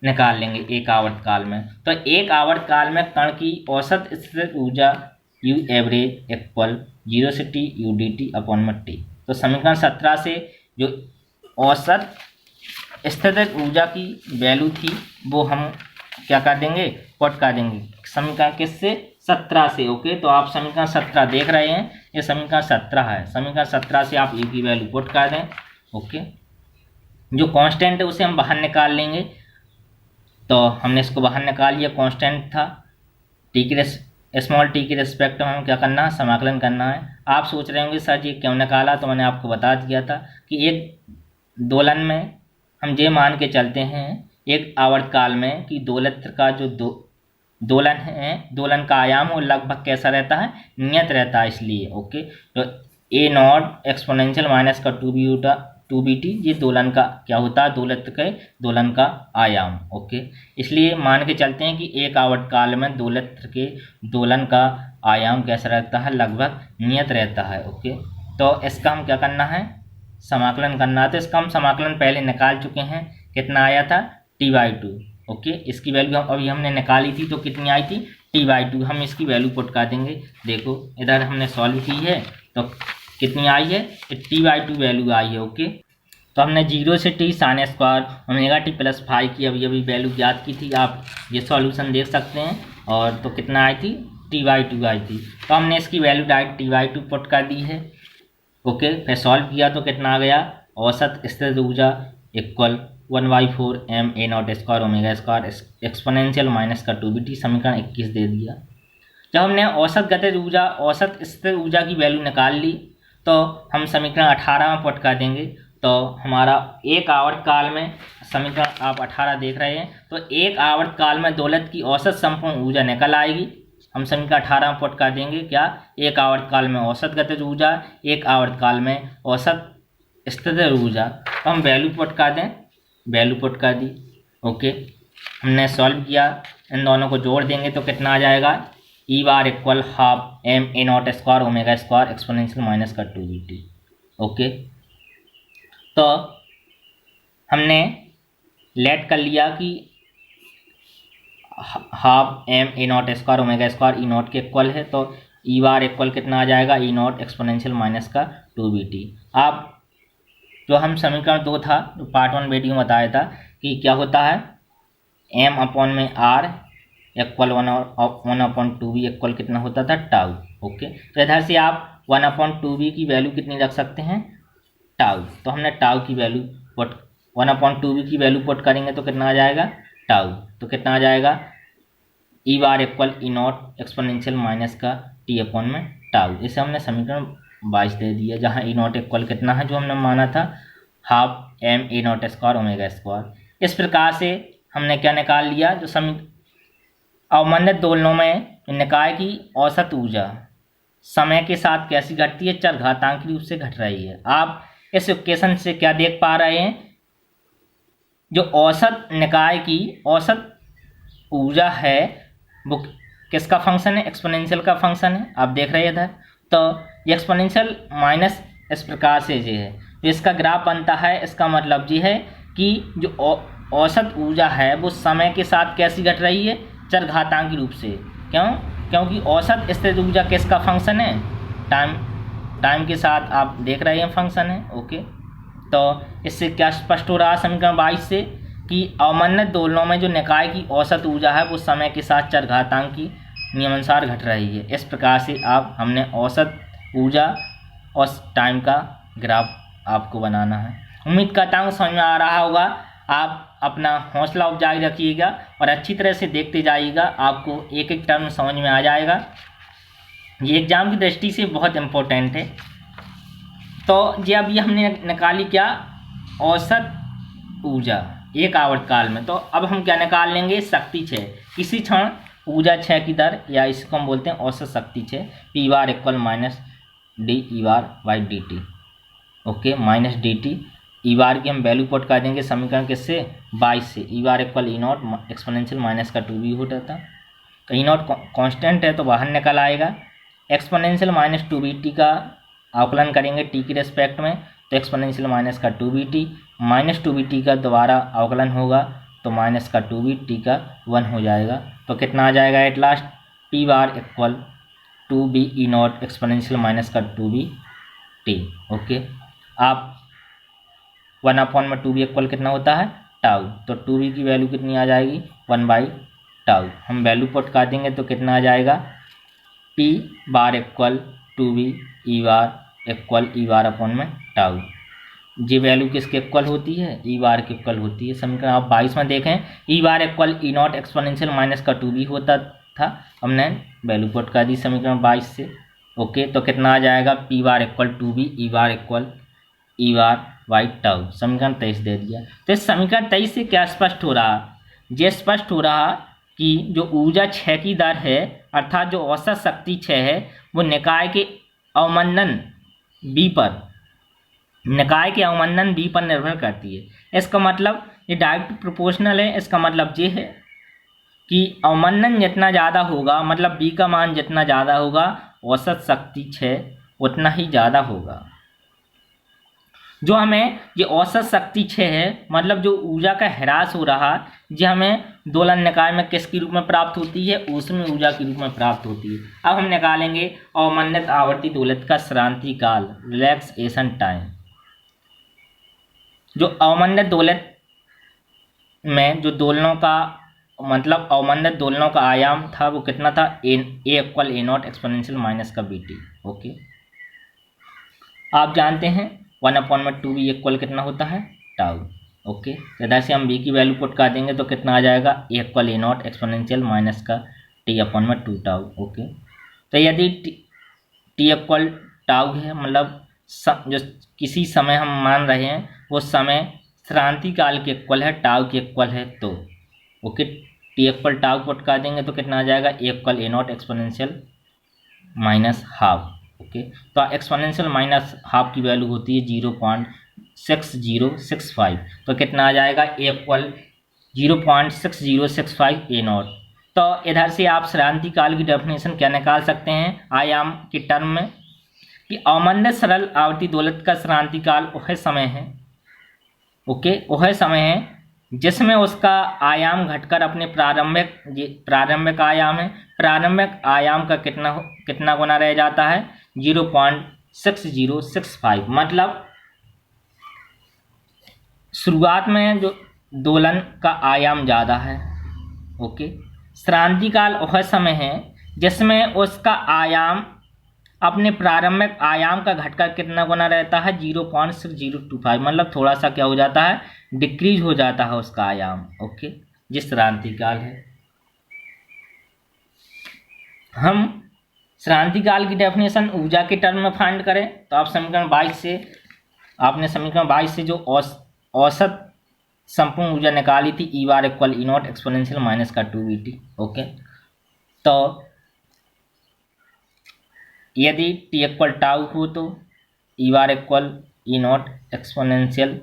निकाल लेंगे एक आवर्तकाल में। तो एक आवर्तकाल में कण की औसत स्थितिज ऊर्जा u एवरेज इक्वल 0 से t u dt अपॉन में t। तो समीकरण 17 से जो औसत स्थितिज ऊर्जा की वैल्यू थी वो हम क्या कर देंगे, पुट कर देंगे समीकरण किससे, 17 से। ओके, तो आप समीकरण 17 देख रहे हैं, ये समीकरण 17 है। समीकरण 17 से आप u की वैल्यू पुट कर दें। ओके, जो कांस्टेंट है उसे हम बाहर निकाल लेंगे, तो हमने इसको बाहर निकाल लिया, कांस्टेंट था स्मॉल टी के रिस्पेक्ट में हम क्या करना है, समाकलन करना है। आप सोच रहे होंगे सर जी क्यों निकाला, तो मैंने आपको बता दिया था कि एक दोलन में हम ये मान के चलते हैं एक आवर्तकाल में कि दोलत्र का जो दोलन है, दोलन का आयाम वो लगभग कैसा रहता है, नियत रहता है। इसलिए ओके, तो a नॉट एक्सपोनेंशियल माइनस का 2bt ये दोलन का क्या होता है, दोलत्र के दोलन का आयाम। ओके, इसलिए मान के चलते हैं कि एक आवर्तकाल में दोलत्र के दोलन का आयाम कैसा रहता है, लगभग नियत रहता है। ओके, तो इसका हम क्या करना है, समाकलन करना है। तो इसका हम समाकलन पहले निकाल चुके हैं, कितना आया था, t/2। ओके, इसकी वैल्यू अभी हमने निकाली थी, तो कितनी आई थी, t/2। हम इसकी वैल्यू पुट कर देंगे। देखो इधर हमने सॉल्व की है, तो कितनी आई है, t/2 वैल्यू आई है। ओके, तो हमने 0 से t sign square omega T plus 5 की अभी वैल्यू ज्ञात की थी। आप ये सॉल्यूशन देख सकते हैं। और तो कितना आई थी, t/2 आई थी। तो हमने इसकी वैल्यू डायरेक्ट t/2 पुट कर दी है। ओके, फिर सॉल्व किया तो कितना आ गया, औसत स्थितिज ऊर्जा equal 1/4 m a not square omega square exponential minus का 2bt, समीकरण 21 दे दिया। जब हमने औसत गतिज ऊर्जा, औसत स्थिर ऊर्जा की वैल्यू निकाल ली तो हम समीकरण 18 में पुट कर देंगे। तो हमारा एक आवर्तकाल में, समीकरण आप 18 देख रहे हैं, तो एक आवर्तकाल में दोलक की औसत संपूर्ण ऊर्जा निकल आएगी। हम समीकरण 18 में पुट कर देंगे क्या, एक आवर्तकाल में औसत गतिज ऊर्जा, एक आवर्तकाल में औसत स्थिर ऊर्जा। तो हम वैल्यू पुट कर दें, वैल्यू पुट कर दी। ओके, हमने सॉल्व किया, इन दोनों को जोड़ देंगे तो कितना आ जाएगा, E bar equal half M A not square omega square exponential minus का 2bt। ओके, तो हमने लेट कर लिया कि half M A not square omega square E naught के इक्वल है, तो ई बार इक्वल कितना आ जाएगा, ई नॉट एक्सपोनेंशियल माइनस का 2bt। आप जो हम समीकरण 2 था, जो पार्ट 1 वीडियो में बताया था कि क्या होता है, एम अपॉन में आर इक्वल 1/2b इक्वल कितना होता था, टाउ। ओके, तो इधर से आप 1/2b की वैल्यू कितनी रख सकते हैं, टाउ। तो हमने टाउ की वैल्यू पुट, 1/2b की वैल्यू पुट करेंगे तो कितना आ जाएगा, टाउ। तो कितना आ जाएगा, E bar equal E naught exponential minus का टी अपॉन में टाउ। इसे हमने समीकरण 22 दे दिया, जहाँ ई नॉट इक्वल कितना है, जो हमने माना था half M A not square omega square. इस प्रकार से हमने क्या निकाल लिया, जो अवमंदित दोलनों में निकाय की औसत ऊर्जा समय के साथ कैसी घटती है, चरघातांकी रूप से घट रही है। आप इस इक्वेशन से क्या देख पा रहे हैं, जो औसत निकाय की औसत ऊर्जा है वो किसका फंक्शन है, एक्सपोनेंशियल का फंक्शन है। आप देख रहे हैं इधर, तो ये एक्सपोनेंशियल माइनस इस प्रकार से ये है, तो इसका ग्राफ बनता है। इसका मतलब ये है कि जो औसत ऊर्जा है वो समय के साथ कैसी घट रही है, चरघातांकी रूप से। क्यों, क्योंकि औसत स्थिर ऊर्जा किसका फंक्शन है, टाइम के साथ आप देख रहे हैं फंक्शन है। ओके, तो इससे क्या स्पष्ट हो रहा है समीकरण 22 से कि अवमंदित दोलनों में जो निकाय की औसत ऊर्जा है वो समय के साथ चरघातांकी नियमानुसार घट रही है। इस प्रकार से हमने औसत ऊर्जा और टाइम का ग्राफ आपको बनाना है। उम्मीद करता हूँ समझ में आ रहा होगा। आप अपना हौसला जारी रखिएगा और अच्छी तरह से देखते जाइएगा, आपको एक एक टर्म समझ में आ जाएगा। ये एग्जाम की दृष्टि से बहुत इम्पोर्टेंट है। तो ये अभी हमने निकाली क्या, औसत ऊर्जा एक आवर्तकाल में। तो अब हम क्या निकाल लेंगे, शक्ति क्षय। किसी क्षण ऊर्जा क्षय की दर, या इसको हम बोलते हैं औसत शक्ति क्षय, P bar equal minus D E bar by D T. Okay, minus D T, E bar की हम वैल्यू पुट कर देंगे समीकरण किससे, 22 से। E bar equal E naught exponential minus का 2b होता था, तो ई नॉट कॉन्स्टेंट है तो बाहर निकल आएगा। एक्सपोनेंशियल माइनस 2bt का आकलन करेंगे टी की रेस्पेक्ट में, तो एक्सपोनेंशियल माइनस का 2bt माइनस 2bt का दोबारा अवकलन होगा तो माइनस का 2bt का 1 हो जाएगा। तो कितना आ जाएगा at last, P bar equal 2b E naught exponential minus का 2bt। ओके, आप 1/2b इक्वल कितना होता है, टाउ। तो 2b की वैल्यू कितनी आ जाएगी, 1/टाउ। हम वैल्यू पुट कर देंगे तो कितना आ जाएगा, पी बार इक्वल 2b ई बार इक्वल ई बार अपॉन में टाउ। ये वैल्यू किसके इक्वल होती है, ई बार के इक्वल होती है। समीकरण आप 22 में देखें, E bar equal E naught exponential minus का 2b होता था, हमने वैल्यू पुट कर दी समीकरण 22 से। ओके, तो कितना आ जाएगा, P bar equal 2b E bar equal E bar by tau. समीकरण 23 दे दिया। तो इस समीकरण 23 से क्या स्पष्ट हो रहा, ये स्पष्ट हो रहा कि जो ऊर्जा क्षय की दर है, अर्थात जो औसत शक्ति क्षय है, वो निकाय के अवमंदन b पर, निकाय के अवमंदन b पर निर्भर करती है। इसका मतलब ये डायरेक्ट प्रोपोर्शनल है। इसका मतलब ये है कि अवमंदन जितना ज़्यादा होगा, मतलब b का मान जितना ज़्यादा होगा, औसत शक्ति क्षय उतना ही ज़्यादा होगा। जो हमें ये औसत शक्ति क्षय है, मतलब जो ऊर्जा का ह्रास हो रहा, जो हमें दोलन निकाय में किसके रूप में प्राप्त होती है, ऊष्मीय ऊर्जा के रूप में प्राप्त होती है। अब हम निकालेंगे अवमंदित आवर्ती दोलक का श्रांति काल, रिलैक्सेशन टाइम। जो अवमंदित दोलक में जो दोलनों का, मतलब अवमंदित दोलनों का आयाम था वो कितना था, A equal A naught exponential minus का bt। ओके, आप जानते हैं 1/2b इक्वल कितना होता है, टाउ। ओके, इधर से हम b की वैल्यू पुट कर देंगे तो कितना आ जाएगा, A equal A naught exponential minus का टी अपॉन में 2 टाउ। ओके, तो यदि टी इक्वल टाउ है, मतलब जो किसी समय हम मान रहे हैं वो समय क्रांति काल के इक्वल है, टाउ के इक्वल है, तो okay T equal tau put कर देंगे तो कितना आ जाएगा, A equal A naught exponential minus half. Okay, तो एक्सपोनेंशियल माइनस हाफ की वैल्यू होती है 0.6065, तो कितना आ जाएगा, ए इक्वल 0.6065 ए नॉट। तो इधर से आप क्रांति काल की डेफिनेशन क्या निकाल सकते हैं आयाम के टर्म में, कि अवमंदित सरल आवर्ती दोलक का क्रांति काल वह समय है, ओके वह समय है जिसमें उसका आयाम घटकर अपने प्रारंभिक आयाम है, प्रारंभिक आयाम का कितना गुना रह जाता है, 0.6065। मतलब शुरुआत में जो दोलन का आयाम ज़्यादा है। ओके, क्रांति काल वह समय है जिसमें उसका आयाम अपने प्रारंभिक आयाम का घटकर कितना गुना रहता है, 0.6025। मतलब थोड़ा सा क्या हो जाता है, डिक्रीज हो जाता है उसका आयाम। ओके, जिस क्रांति काल है। हम क्रांति काल की डेफिनेशन ऊर्जा के टर्म में फाइंड करें तो आप समीकरण 22 से जो औसत संपूर्ण ऊर्जा निकाली थी, E bar equal E naught exponential minus का 2VT। ओके, तो यदि टी इक्वल टाउ हो तो E bar equal E naught exponential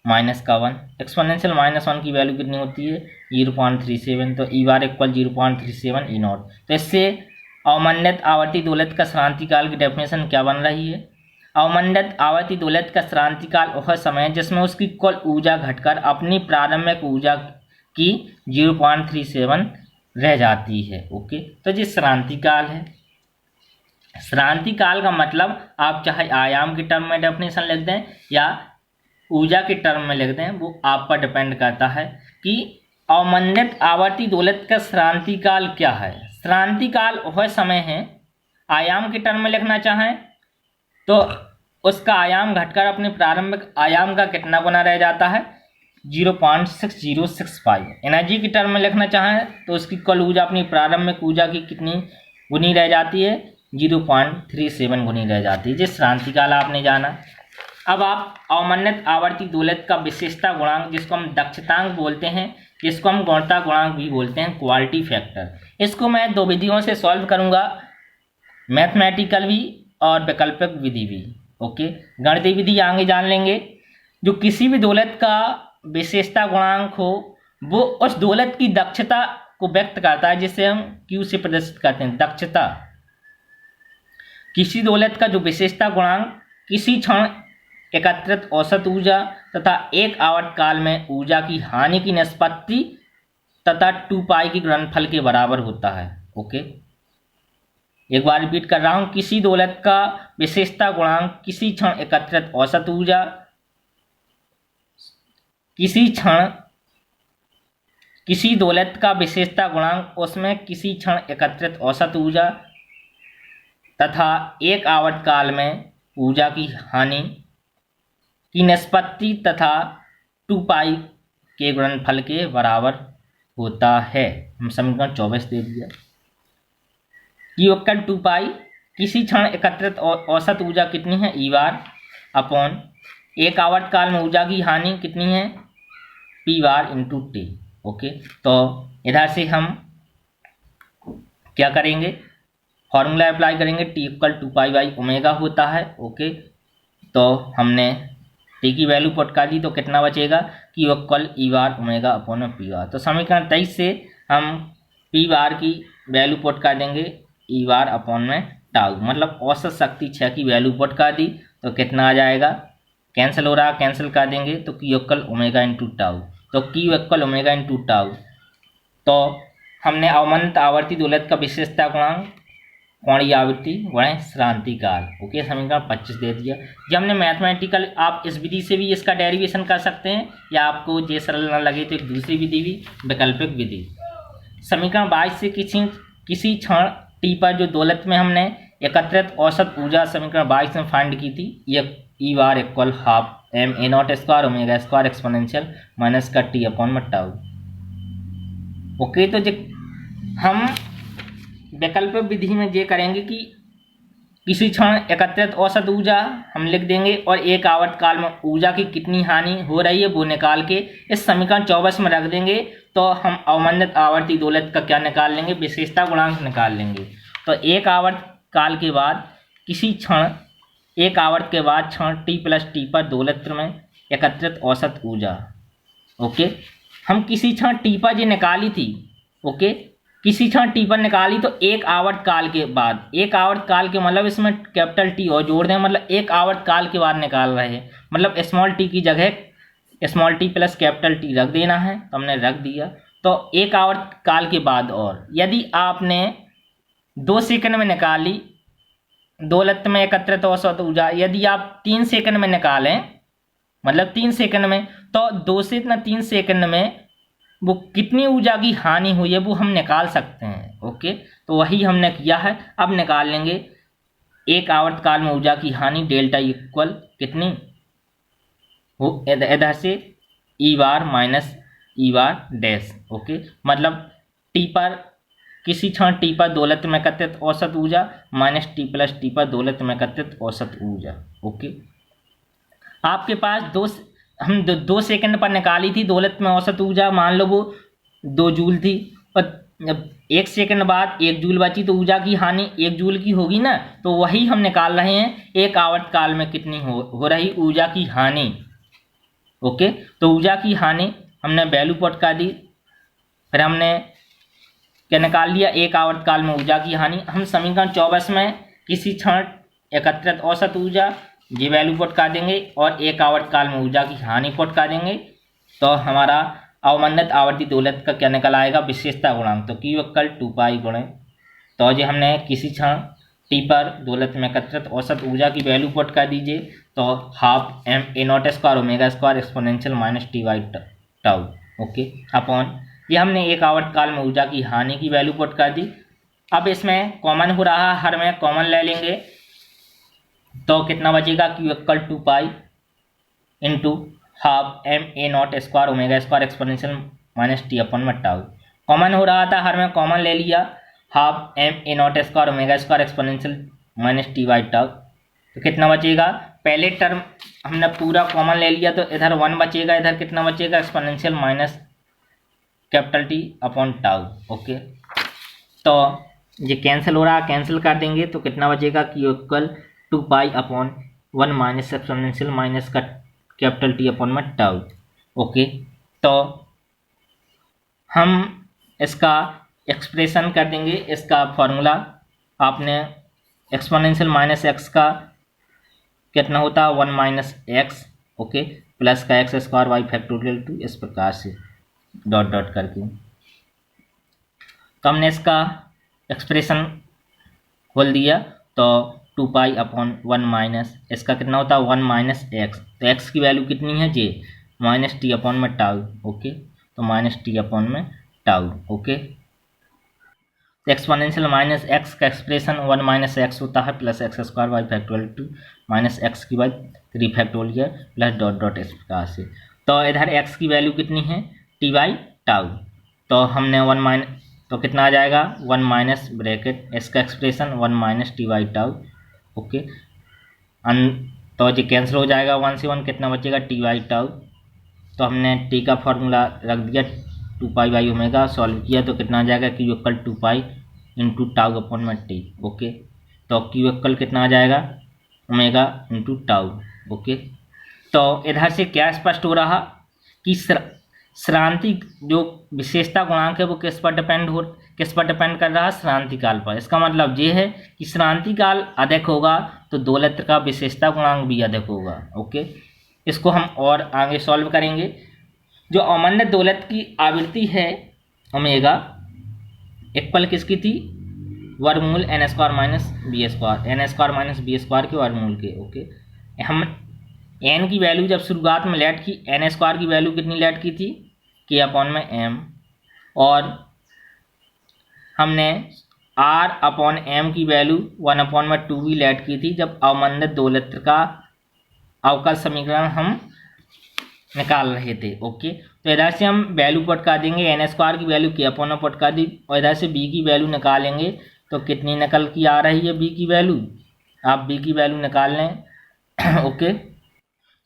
minus का 1, एक्सपोनेंशियल -1 की वैल्यू कितनी होती है, 0.37, तो E bar equal 0.37 E not. तो इससे अवमंदित आवर्ती दोलक का क्रांति काल की डेफिनेशन क्या बन रही है, अवमंदित आवर्ती दोलक का क्रांति काल वह समय है जिसमें उसकी कुल ऊर्जा घटकर अपनी प्रारंभिक ऊर्जा की 0.37 रह जाती है। ओके, तो ये क्रांति काल है। क्रांति काल का मतलब आप चाहे आयाम के टर्म में डेफिनेशन लिख दें या ऊर्जा के टर्म में लिख दें, वो आप पर डिपेंड करता है कि अवमंदित आवर्ती दोलक का क्रांति काल क्या है। क्रांति काल वह समय है, आयाम के टर्म में लिखना चाहें तो उसका आयाम घटकर अपने प्रारंभिक आयाम का कितना गुना रह जाता है, 0.6065। एनर्जी की टर्म में लिखना चाहें तो उसकी कुल ऊर्जा अपनी प्रारंभिक ऊर्जा की कितनी गुनी रह जाती है, 0.37 गुनी रह जाती है। जिस क्रांति काल आपने जाना। अब आप अवमंदित आवर्ती दोलक का विशेषता गुणांक, जिसको हम दक्षतांक बोलते हैं, जिसको हम गुणता गुणांक भी बोलते हैं, क्वालिटी फैक्टर, इसको मैं 2 विधियों से सॉल्व करूंगा, मैथमेटिकल भी और वैकल्पिक विधि भी। ओके, गणितीय विधि आगे जान लेंगे। जो किसी भी दोलक का विशेषता गुणांक हो वो उस दोलक की दक्षता को व्यक्त करता है, जिसे हम Q से प्रदर्शित करते हैं, दक्षता। किसी दोलक का जो विशेषता गुणांक किसी क्षण एकत्रित औसत ऊर्जा तथा एक आवर्तकाल में ऊर्जा की हानि की निष्पत्ति तथा 2 पाई की गुणनफल के बराबर होता है। ओके, एक बार रिपीट कर रहा हूं, किसी दोलक का विशेषता गुणांक किसी क्षण एकत्रित औसत ऊर्जा, किसी दोलक का विशेषता गुणांक उसमें किसी क्षण एकत्रित औसत ऊर्जा तथा एक आवर्तकाल में ऊर्जा की हानि की निष्पत्ति तथा 2 पाई के गुणनफल के बराबर होता है। हम समीकरण 24 दे दिया। Q इक्वल 2 पाई, किसी क्षण एकत्रित औसत ऊर्जा कितनी है, ई बार अपॉन एक आवर्तकाल में ऊर्जा की हानि कितनी है, P bar into T. Okay, तो इधर से हम क्या करेंगे, फॉर्मूला अप्लाई करेंगे, T equal 2 pi by omega होता है। ओके, तो हमने टी की वैल्यू पुट कर दी तो कितना बचेगा, Q इक्वल ई बार ओमेगा अपॉन पी बार। तो समीकरण 23 से हम पी बार की वैल्यू पुट कर देंगे ई बार अपॉन में टाउ, मतलब औसत शक्ति 6 की वैल्यू पुट कर दी तो कितना आ जाएगा, कैंसिल हो रहा, कैंसिल कर देंगे तो Q equal omega into tau. तो Q equal omega into tau. तो हमने अवमंदित आवर्ती दोलक का विशेषता गुणांक कोणीय आवृत्ति गुणे क्रांति काल। ओके, समीकरण 25 दे दिया। जब हमने मैथमेटिकल, आप इस विधि से भी इसका डेरिवेशन कर सकते हैं या आपको जे सरल न लगे तो एक दूसरी विधि भी, वैकल्पिक विधि। समीकरण 22 से किसी क्षण टी पर जो दोलक में हमने एकत्रित औसत ऊर्जा समीकरण 22 में फाइंड की थी, ये E bar equal half M A not square omega square exponential minus का टी अपॉन में टाउ। ओके, तो जो हम वैकल्पिक विधि में ये करेंगे कि किसी क्षण एकत्रित औसत ऊर्जा हम लिख देंगे और एक आवर्त काल में ऊर्जा की कितनी हानि हो रही है वो निकाल के इस समीकरण 24 में रख देंगे। तो हम अवमंदित आवर्ती दोलक का क्या निकाल लेंगे, विशेषता गुणांक निकाल लेंगे। तो एक आवर्त काल के बाद किसी क्षण, एक आवर्त के बाद क्षण t प्लस टी पर दोलत्र में एकत्रित औसत ऊर्जा। ओके, हम किसी क्षण टी पर ये निकाली थी। ओके, किसी क्षण टी पर निकाली तो एक आवर्त काल के बाद, एक आवर्त काल के मतलब इसमें कैपिटल टी और जोड़ दें, मतलब एक आवर्त काल के बाद निकाल रहे हैं, मतलब स्मॉल टी की जगह small T plus capital T रख देना है। तो हमने रख दिया। तो एक आवर्त काल के बाद, और यदि आपने 2 सेकंड में निकाली दोलत में एकत्रित औसत ऊर्जा, यदि आप 3 सेकंड में निकालें, मतलब 3 सेकंड में, तो 2 से 3 सेकंड में वो कितनी ऊर्जा की हानि हुई है वो हम निकाल सकते हैं। ओके, तो वही हमने किया है। अब निकाल लेंगे एक आवर्त काल में ऊर्जा की हानि, डेल्टा इक्वल कितनी हो, इधर से ई बार माइनस ई बार डैश। ओके, मतलब टी पर, किसी क्षण टी पर दोलत में एकत्रित औसत ऊर्जा माइनस टी प्लस टी पर दोलत में एकत्रित औसत ऊर्जा। ओके, आपके पास हम 2 सेकंड पर निकाली थी दोलत में औसत ऊर्जा, मान लो वो 2 जूल थी, और 1 सेकंड बाद 1 जूल बची, तो ऊर्जा की हानि 1 जूल की होगी ना। तो वही हम निकाल रहे हैं एक आवर्त काल में कितनी हो रही ऊर्जा की हानि। ओके, तो ऊर्जा की हानि हमने वैल्यू पुट कर दी, फिर हमने क्या निकाल लिया, एक आवर्त काल में ऊर्जा की हानि। हम समीकरण 24 में किसी क्षण एकत्रित औसत ऊर्जा ये वैल्यू पुट कर देंगे और एक आवर्त काल में ऊर्जा की हानि पुट कर देंगे। तो हमारा अवमंदित आवर्ती दोलक का क्या निकल आएगा, विशेषता गुणांक। तो Q इक्वल 2 पाई गुणे, तो ये हमने किसी क्षण टी पर दोलक में एकत्रित औसत ऊर्जा की वैल्यू पुट कर दीजिए। तो half M A not square omega square exponential minus T by tau. Okay, upon ये हमने एक आवर्त काल में ऊर्जा की हानि की वैल्यू पुट कर दी। अब इसमें कॉमन हो रहा है, हर में कॉमन ले लेंगे, तो कितना बचेगा, Q equal 2 pi into half M A not square omega square exponential minus T upon में टाउ। कॉमन हो रहा था, हर में कॉमन ले लिया, half M A not square omega square exponential minus T by tau. तो कितना बचेगा, पहले टर्म हमने पूरा कॉमन ले लिया, तो इधर 1 बचेगा, इधर कितना बचेगा, exponential minus capital T upon tau. Okay, तो ये कैंसिल हो रहा, कैंसिल कर देंगे, तो कितना बचेगा, Q equal 2 pi upon 1 minus exponential minus का कैपिटल टी अपॉन में टाउ। ओके, तो हम इसका एक्सप्रेशन कर देंगे, इसका फॉर्मूला आपने एक्सपोनेंशियल माइनस एक्स का कितना होता है, 1 माइनस एक्स, ओके, प्लस का एक्स स्क्वायर वाई फैक्टोरियल 2, इस प्रकार से डॉट डॉट करके। तो हमने इसका एक्सप्रेशन खोल दिया, तो 2 पाई अपॉन 1 माइनस इसका कितना होता है, 1 माइनस एक्स, तो एक्स की वैल्यू कितनी है जे, माइनस टी अपॉन में टाउ। ओके, तो माइनस टी अपॉन में टाउ। ओके, तो एक्सपोनेंशियल माइनस एक्स का एक्सप्रेशन 1 माइनस एक्स होता है plus X square by factorial 2 minus X की by 3 factorial plus dot dot इस प्रकार से। तो इधर एक्स की वैल्यू कितनी है, टी बाई टाउ, तो हमने 1 माइनस, तो कितना आ जाएगा, 1 माइनस ब्रैकेट इसका expression 1 minus T by tau. Okay, तो ये कैंसिल हो जाएगा, 1 से 1 कितना बचेगा, टी बाई टाउ। तो हमने टी का फॉर्मूला रख दिया 2 पाई बाई ओमेगा, सॉल्व किया तो कितना आ जाएगा, Q equal 2 pi into tau upon में टी। ओके, तो Q इक्वल कितना आ जाएगा, ओमेगा इंटू टाउ। ओके, तो इधर से क्या स्पष्ट हो रहा कि श्रांति जो विशेषता गुणांक है वो किस पर डिपेंड कर रहा है, श्रांति काल पर। इसका मतलब ये है कि श्रांति काल अधिक होगा तो दोलत्र का विशेषता गुणांक भी अधिक होगा। ओके, इसको हम और आगे सॉल्व करेंगे। जो अवमंदित दोलत की आवृत्ति है ओमेगा इक्वल किसकी थी, वर्गमूल N square minus B square, N square minus B square के वर्गमूल के। ओके, हम एन की वैल्यू जब शुरुआत में लेट की, एन स्क्वायर की वैल्यू कितनी लेट की थी, के अपॉन में एम, और हमने आर अपॉन एम की वैल्यू 1 अपॉन में 2 भी लेट की थी जब अवमंदित दोलत्र का अवकल समीकरण हम निकाल रहे थे। ओके, तो इधर से हम वैल्यू पुट कर देंगे, एन स्क्वायर की वैल्यू के अपॉन में पुट कर दी, और इधर से बी की वैल्यू निकालेंगे तो कितनी निकल की आ रही है बी की वैल्यू, आप बी की वैल्यू निकाल लें। ओके,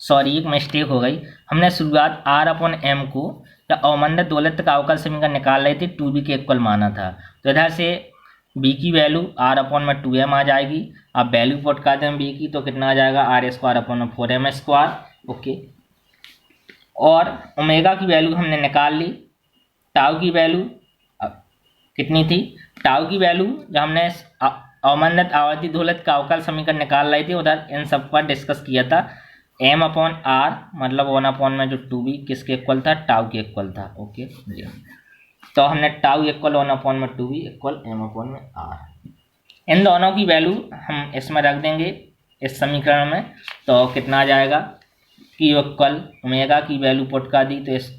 सॉरी एक मिस्टेक हो गई, हमने शुरुआत आर अपॉन एम को या अवमंदित दोलत्त का अवकल समीकरण निकाल रहे थे, 2b के इक्वल माना था। तो इधर से b की वैल्यू आर अपॉन में 2m आ जाएगी, आप वैल्यू पुट कर दें b की तो कितना आ जाएगा आर स्क्वायर अपॉन में 4m स्क्वायर। ओके, और ओमेगा की वैल्यू हमने निकाल ली, टाउ की वैल्यू कितनी थी, टाउ की वैल्यू जब हमने अवमंदित आवर्ती दोलत्त का अवकल समीकरण निकाल रहे थे उधर इन सब पर डिस्कस किया था, एम अपॉन आर मतलब 1 अपॉन में जो 2b किसके इक्वल था, टाउ के इक्वल था। ओके जी, तो हमने टाउ इक्वल 1 अपॉन में 2b इक्वल एम अपॉन में आर, इन दोनों की वैल्यू हम इसमें रख देंगे इस समीकरण में, तो कितना आ जाएगा कि इक्वल ओमेगा की वैल्यू पुट कर दी तो इस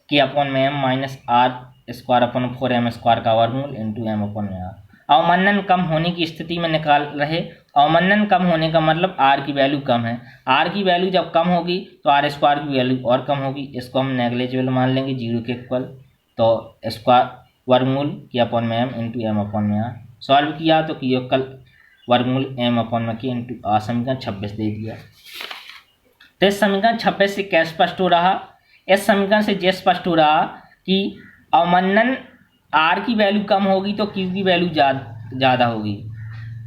के अपॉन में M minus R square upon 4m square का वर्गमूल इंटू एम अपॉन में आर। अवमंदन कम होने की स्थिति में निकाल रहे, अवमंदन कम होने का मतलब आर की वैल्यू कम है, आर की वैल्यू जब कम होगी तो आर स्क्वायर की वैल्यू और कम होगी, इसको हम नेग्लिजिबल मान लेंगे 0 के इक्वल, तो स्क्वायर वर्गमूल के अपॉन में एम इंटू एम अपॉन में आर, सॉल्व किया तो की इक्वल वर्गमूल एम अपॉन में के इंटू आर, समीकरण 26 दे दिया। तो इस समीकरण 26 से क्या स्पष्ट हो रहा, इस समीकरण से यह स्पष्ट हो रहा कि अवमंदन आर की वैल्यू कम होगी तो क्यू की वैल्यू ज़्यादा होगी,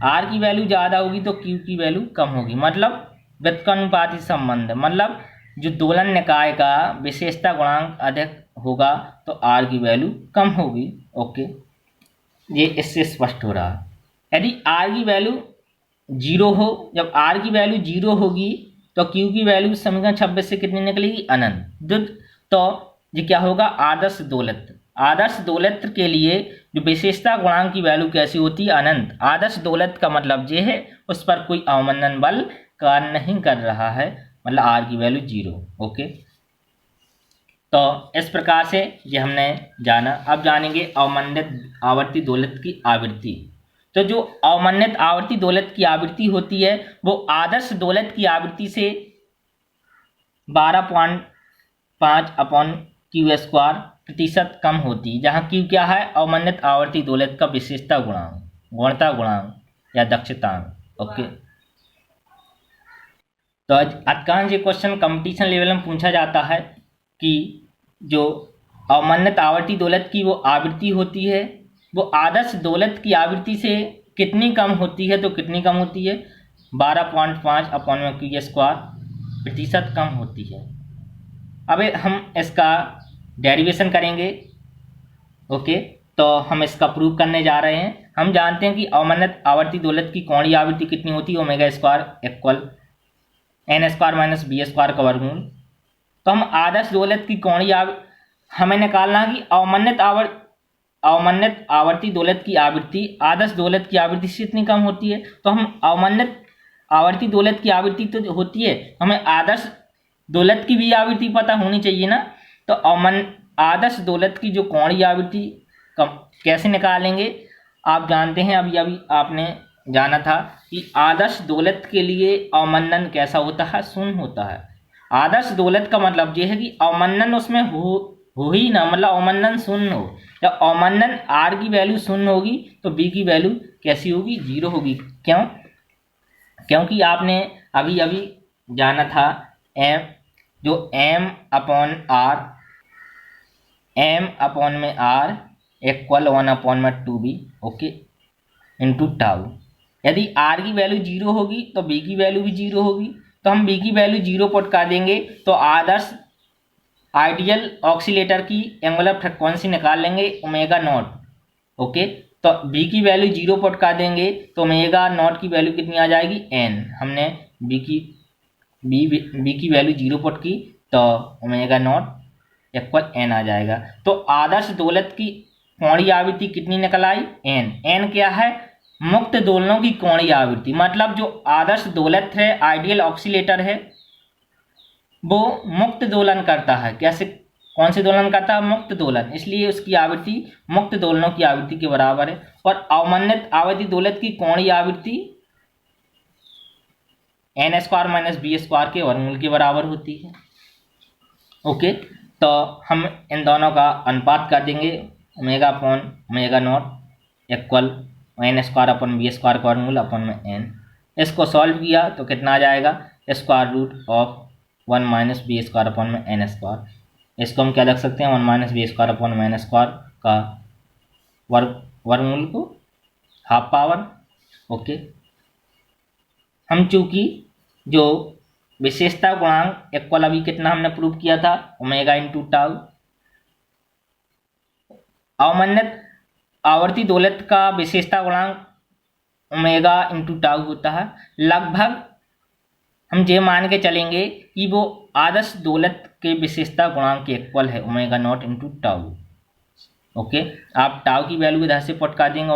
आर की वैल्यू ज़्यादा होगी तो क्यू की वैल्यू कम होगी, मतलब व्युत्क्रमानुपाती संबंध, मतलब जो दोलन निकाय का विशेषता गुणांक अधिक होगा तो आर की वैल्यू कम होगी। ओके, ये इससे स्पष्ट हो रहा। यदि आर की वैल्यू 0 हो, जब आर की वैल्यू 0 होगी तो क्यू की वैल्यू समीकरण 26 से कितनी निकलेगी, अनंत। तो ये क्या होगा, आदर्श दोलत्त, आदर्श दोलत्त के लिए जो विशेषता गुणांक की वैल्यू कैसी होती है, अनंत। आदर्श दोलत्त का मतलब ये है उस पर कोई अवमंदन बल कार्य नहीं कर रहा है, मतलब आर की वैल्यू 0। ओके, तो इस प्रकार से ये हमने जाना। अब जानेंगे अवमंदित आवर्ती दोलत्त की आवृत्ति। तो जो अवमंदित आवर्ती दोलत्त की आवृत्ति होती है वो आदर्श दोलत्त की आवृत्ति से 12.5 अपॉन क्यू स्क्वायर प्रतिशत कम होती, जहाँ क्यू क्या है, अवमंदित आवर्ती दोलत्त का विशेषता गुणांक, गुणता गुणांक या दक्षतांक। ओके, तो अधिकांश ये क्वेश्चन कंपटीशन लेवल में पूछा जाता है कि जो अवमंदित आवर्ती दोलत्त की वो आवृत्ति होती है वो आदर्श दोलत्त की आवृत्ति से कितनी कम होती है, तो कितनी कम होती है, 12.5 अपॉन में क्यू स्क्वायर प्रतिशत कम होती है। अब हम इसका डेरिवेशन करेंगे। ओके, तो हम इसका प्रूव करने जा रहे हैं। हम जानते हैं कि अवमंदित आवर्ती दोलत्त की कोणीय आवृत्ति कितनी होती है, omega square equal N square minus B square का वर्गमूल। तो हम आदर्श दोलत्त की कोणीय हमें निकालना है कि अवमंदित आवर्ती दोलत्त की आवृत्ति आदर्श दोलत्त की आवृत्ति से इतनी कम होती है, तो हम अवमंदित आवर्ती दोलत्त की आवृत्ति तो होती है, हमें आदर्श दोलत्त की भी आवृत्ति पता होनी चाहिए ना। तो आदर्श दोलत्त की जो कोणीय आवृत्ति कैसे निकालेंगे, आप जानते हैं, अभी अभी आपने जाना था कि आदर्श दोलत्त के लिए अवमंदन कैसा होता है, शून्य होता है। आदर्श दोलत्त का मतलब ये है कि अवमंदन उसमें हो ही ना, मतलब अवमंदन शून्य हो। जब अवमंदन आर की वैल्यू शून्य होगी तो बी की वैल्यू कैसी होगी, 0 होगी। क्यों, क्योंकि आपने अभी अभी जाना था एम अपॉन में आर इक्वल 1 अपॉन में 2b ओके इंटू टाउ। यदि आर की वैल्यू 0 होगी तो बी की वैल्यू भी 0 होगी, तो हम बी की वैल्यू 0 पुट कर देंगे तो आदर्श आइडियल ऑक्सीलेटर की एंगुलर फ्रीक्वेंसी निकाल लेंगे ओमेगा नॉट। ओके, तो बी की वैल्यू 0 पुट कर देंगे तो ओमेगा नॉट की वैल्यू कितनी आ जाएगी, n। हमने बी की वैल्यू 0 पुट की तो ओमेगा नॉट इक्वल n आ जाएगा। तो आदर्श दोलत्त की कोणीय आवृत्ति कितनी निकल आई, n। n क्या है, मुक्त दोलनों की कोणीय आवृत्ति, मतलब जो आदर्श दोलत्त है, आइडियल ऑक्सीलेटर है, वो मुक्त दोलन करता है। कैसे, कौन से दोलन करता है, मुक्त दोलन, इसलिए उसकी आवृत्ति मुक्त दोलनों की आवृत्ति के बराबर है। और अवमंदित आवर्ती दोलत्त की कोणीय आवृत्ति n square minus B square के वर्गमूल के बराबर होती है। ओके, तो हम इन दोनों का अनुपात कर देंगे, omega upon omega nought equal N square upon B square का वर्गमूल अपॉन में एन। इसको सॉल्व किया तो कितना आ जाएगा, square root of 1 minus B square upon में एन स्क्वायर। इसको हम क्या लिख सकते हैं, 1 माइनस बी स्क्वायर अपॉन में एन स्क्वायर का वर्गमूल को हाफ पावर। ओके, हम चूंकि जो विशेषता गुणांक इक्वल अभी कितना हमने प्रूव किया था, ओमेगा इंटू टाउ। अवमन्यत आवर्ती दोलक का विशेषता गुणांक ओमेगा इंटू टाउ होता है। लगभग हम ये मान के चलेंगे कि वो आदर्श दोलक के विशेषता गुणांक के इक्वल है, omega naught into tau. Okay, आप टाउ की वैल्यू इधर से पुट कर देंगे,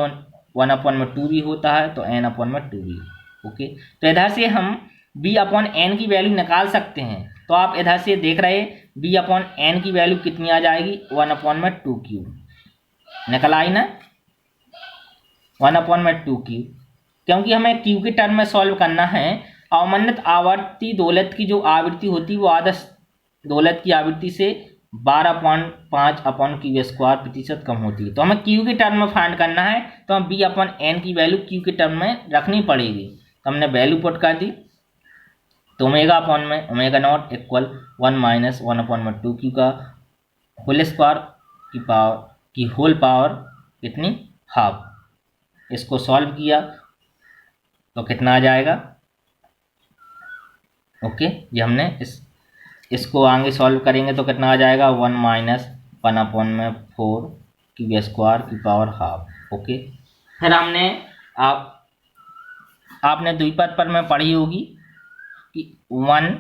1 अपॉन में 2 भी होता है तो n अपॉन में 2 भी। ओके, तो इधर से हम b अपॉन एन की वैल्यू निकाल सकते हैं। तो आप इधर से देख रहे b अपॉन एन की वैल्यू कितनी आ जाएगी, 1 अपॉन में 2 क्यूब निकल आई ना, 1 अपॉन में 2 क्यूब, क्योंकि हमें क्यू के टर्म में सॉल्व करना है। अवमन्यत आवर्ती दोलक की जो आवृत्ति होती है वो आदर्श दोलक की आवृत्ति से 12.5 अपॉन क्यू स्क्वायर प्रतिशत कम होती है। तो हमें क्यू के टर्म में फाइंड करना है, तो हम बी अपॉन एन की वैल्यू क्यू के टर्म में रखनी पड़ेगी। तो हमने वैल्यू पुट कर दी, तो ओमेगा अपॉन में omega nought equal 1 minus 1 upon में 2 क्यू का होल स्क्वायर की होल पावर कितनी, हाफ। इसको सॉल्व किया तो कितना आ जाएगा। ओके, ये हमने इसको आगे सॉल्व करेंगे तो कितना आ जाएगा, 1 माइनस 1 अपॉन में 4 क्यू स्क्वायर की पावर हाफ। ओके, फिर हमने आपने द्विपद पर में पढ़ी होगी कि 1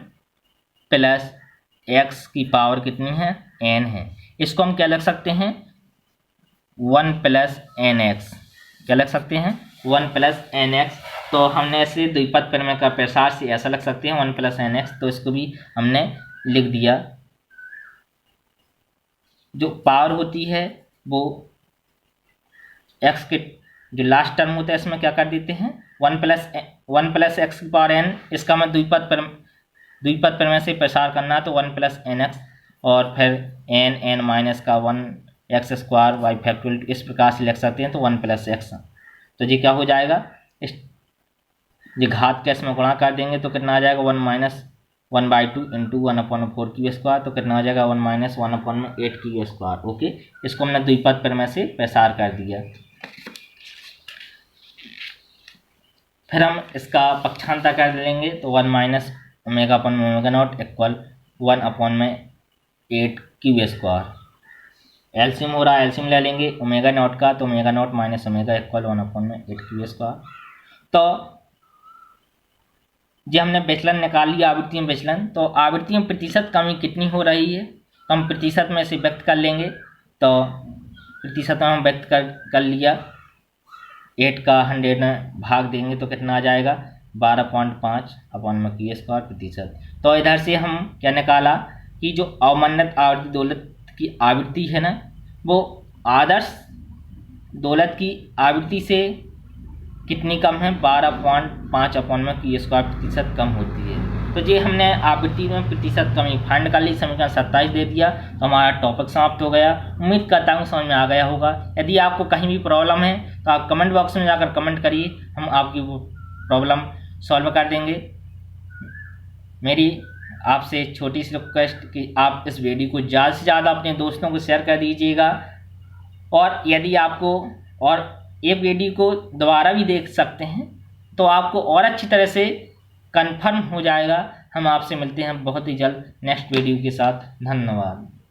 प्लस एक्स की पावर कितनी है, n है। इसको हम क्या लिख सकते हैं, 1 प्लस एन एक्स, क्या लिख सकते हैं, 1 प्लस एन एक्स। तो हमने ऐसे द्विपद प्रमेय का प्रसार से ऐसा लिख सकते हैं 1 प्लस एन एक्स, तो इसको भी हमने लिख दिया। जो पावर होती है वो x के जो लास्ट टर्म होता है इसमें क्या कर देते हैं, 1 प्लस एक्स की पावर n, इसका मैं द्विपद प्रमेय से प्रसार करना है तो 1 प्लस एन एक्स, और फिर n माइनस का 1 एक्स स्क्वायर बाई फैक्टोरियल, इस प्रकार से लिख सकते हैं। तो 1 प्लस एक्स, तो ये क्या हो जाएगा, ये घात के इसमें गुणा कर देंगे तो कितना आ जाएगा, 1 minus 1/2 into 1 upon 4 Q square, तो कितना हो जाएगा 1 माइनस 1 अपॉन में 8 क्यू स्क्वायर। ओके, इसको हमने द्विपद प्रमेय से प्रसार कर दिया। फिर हम इसका पक्षांतर कर लेंगे तो 1 माइनस ओमेगा अपॉन में ओमेगा नॉट इक्वल 1 अपॉन में 8 क्यू स्क्वायर। एलसीएम हो रहा है, एलसीएम ले लेंगे ओमेगा नॉट का, तो omega naught minus omega equal 1 upon में 8 क्यू स्क्वायर। तो जो हमने विचलन निकाल लिया, आवृत्ति में विचलन, तो आवृत्ति में प्रतिशत कमी कितनी हो रही है, हम प्रतिशत में से व्यक्त कर लेंगे। तो प्रतिशत में हम व्यक्त कर लिया, 8 का 100 में भाग देंगे तो कितना आ जाएगा, 12.5 अपॉन में क्यू स्क्वायर प्रतिशत। तो इधर से हम क्या निकाला कि जो अवमन्यत आवर्ती दोलक की आवृत्ति है ना, वो आदर्श दोलक की आवृत्ति से कितनी कम है, 12.5 अपॉन में क्यू स्क्वायर प्रतिशत कम होती है। तो ये हमने आवृत्ति में प्रतिशत कमी फाइंड कर ली, समीकरण 27 दे दिया, तो हमारा टॉपिक समाप्त हो गया। उम्मीद करता हूँ समझ में आ गया होगा। यदि आपको कहीं भी प्रॉब्लम है तो आप कमेंट बॉक्स में जाकर कमेंट करिए, हम आपकी वो प्रॉब्लम सॉल्व कर देंगे। मेरी आपसे छोटी सी रिक्वेस्ट कि आप इस वीडियो को ज़्यादा से ज़्यादा अपने दोस्तों को शेयर कर दीजिएगा, और यदि आपको और ये वीडियो को दोबारा भी देख सकते हैं तो आपको और अच्छी तरह से कंफर्म हो जाएगा। हम आपसे मिलते हैं बहुत ही जल्द नेक्स्ट वीडियो के साथ। धन्यवाद।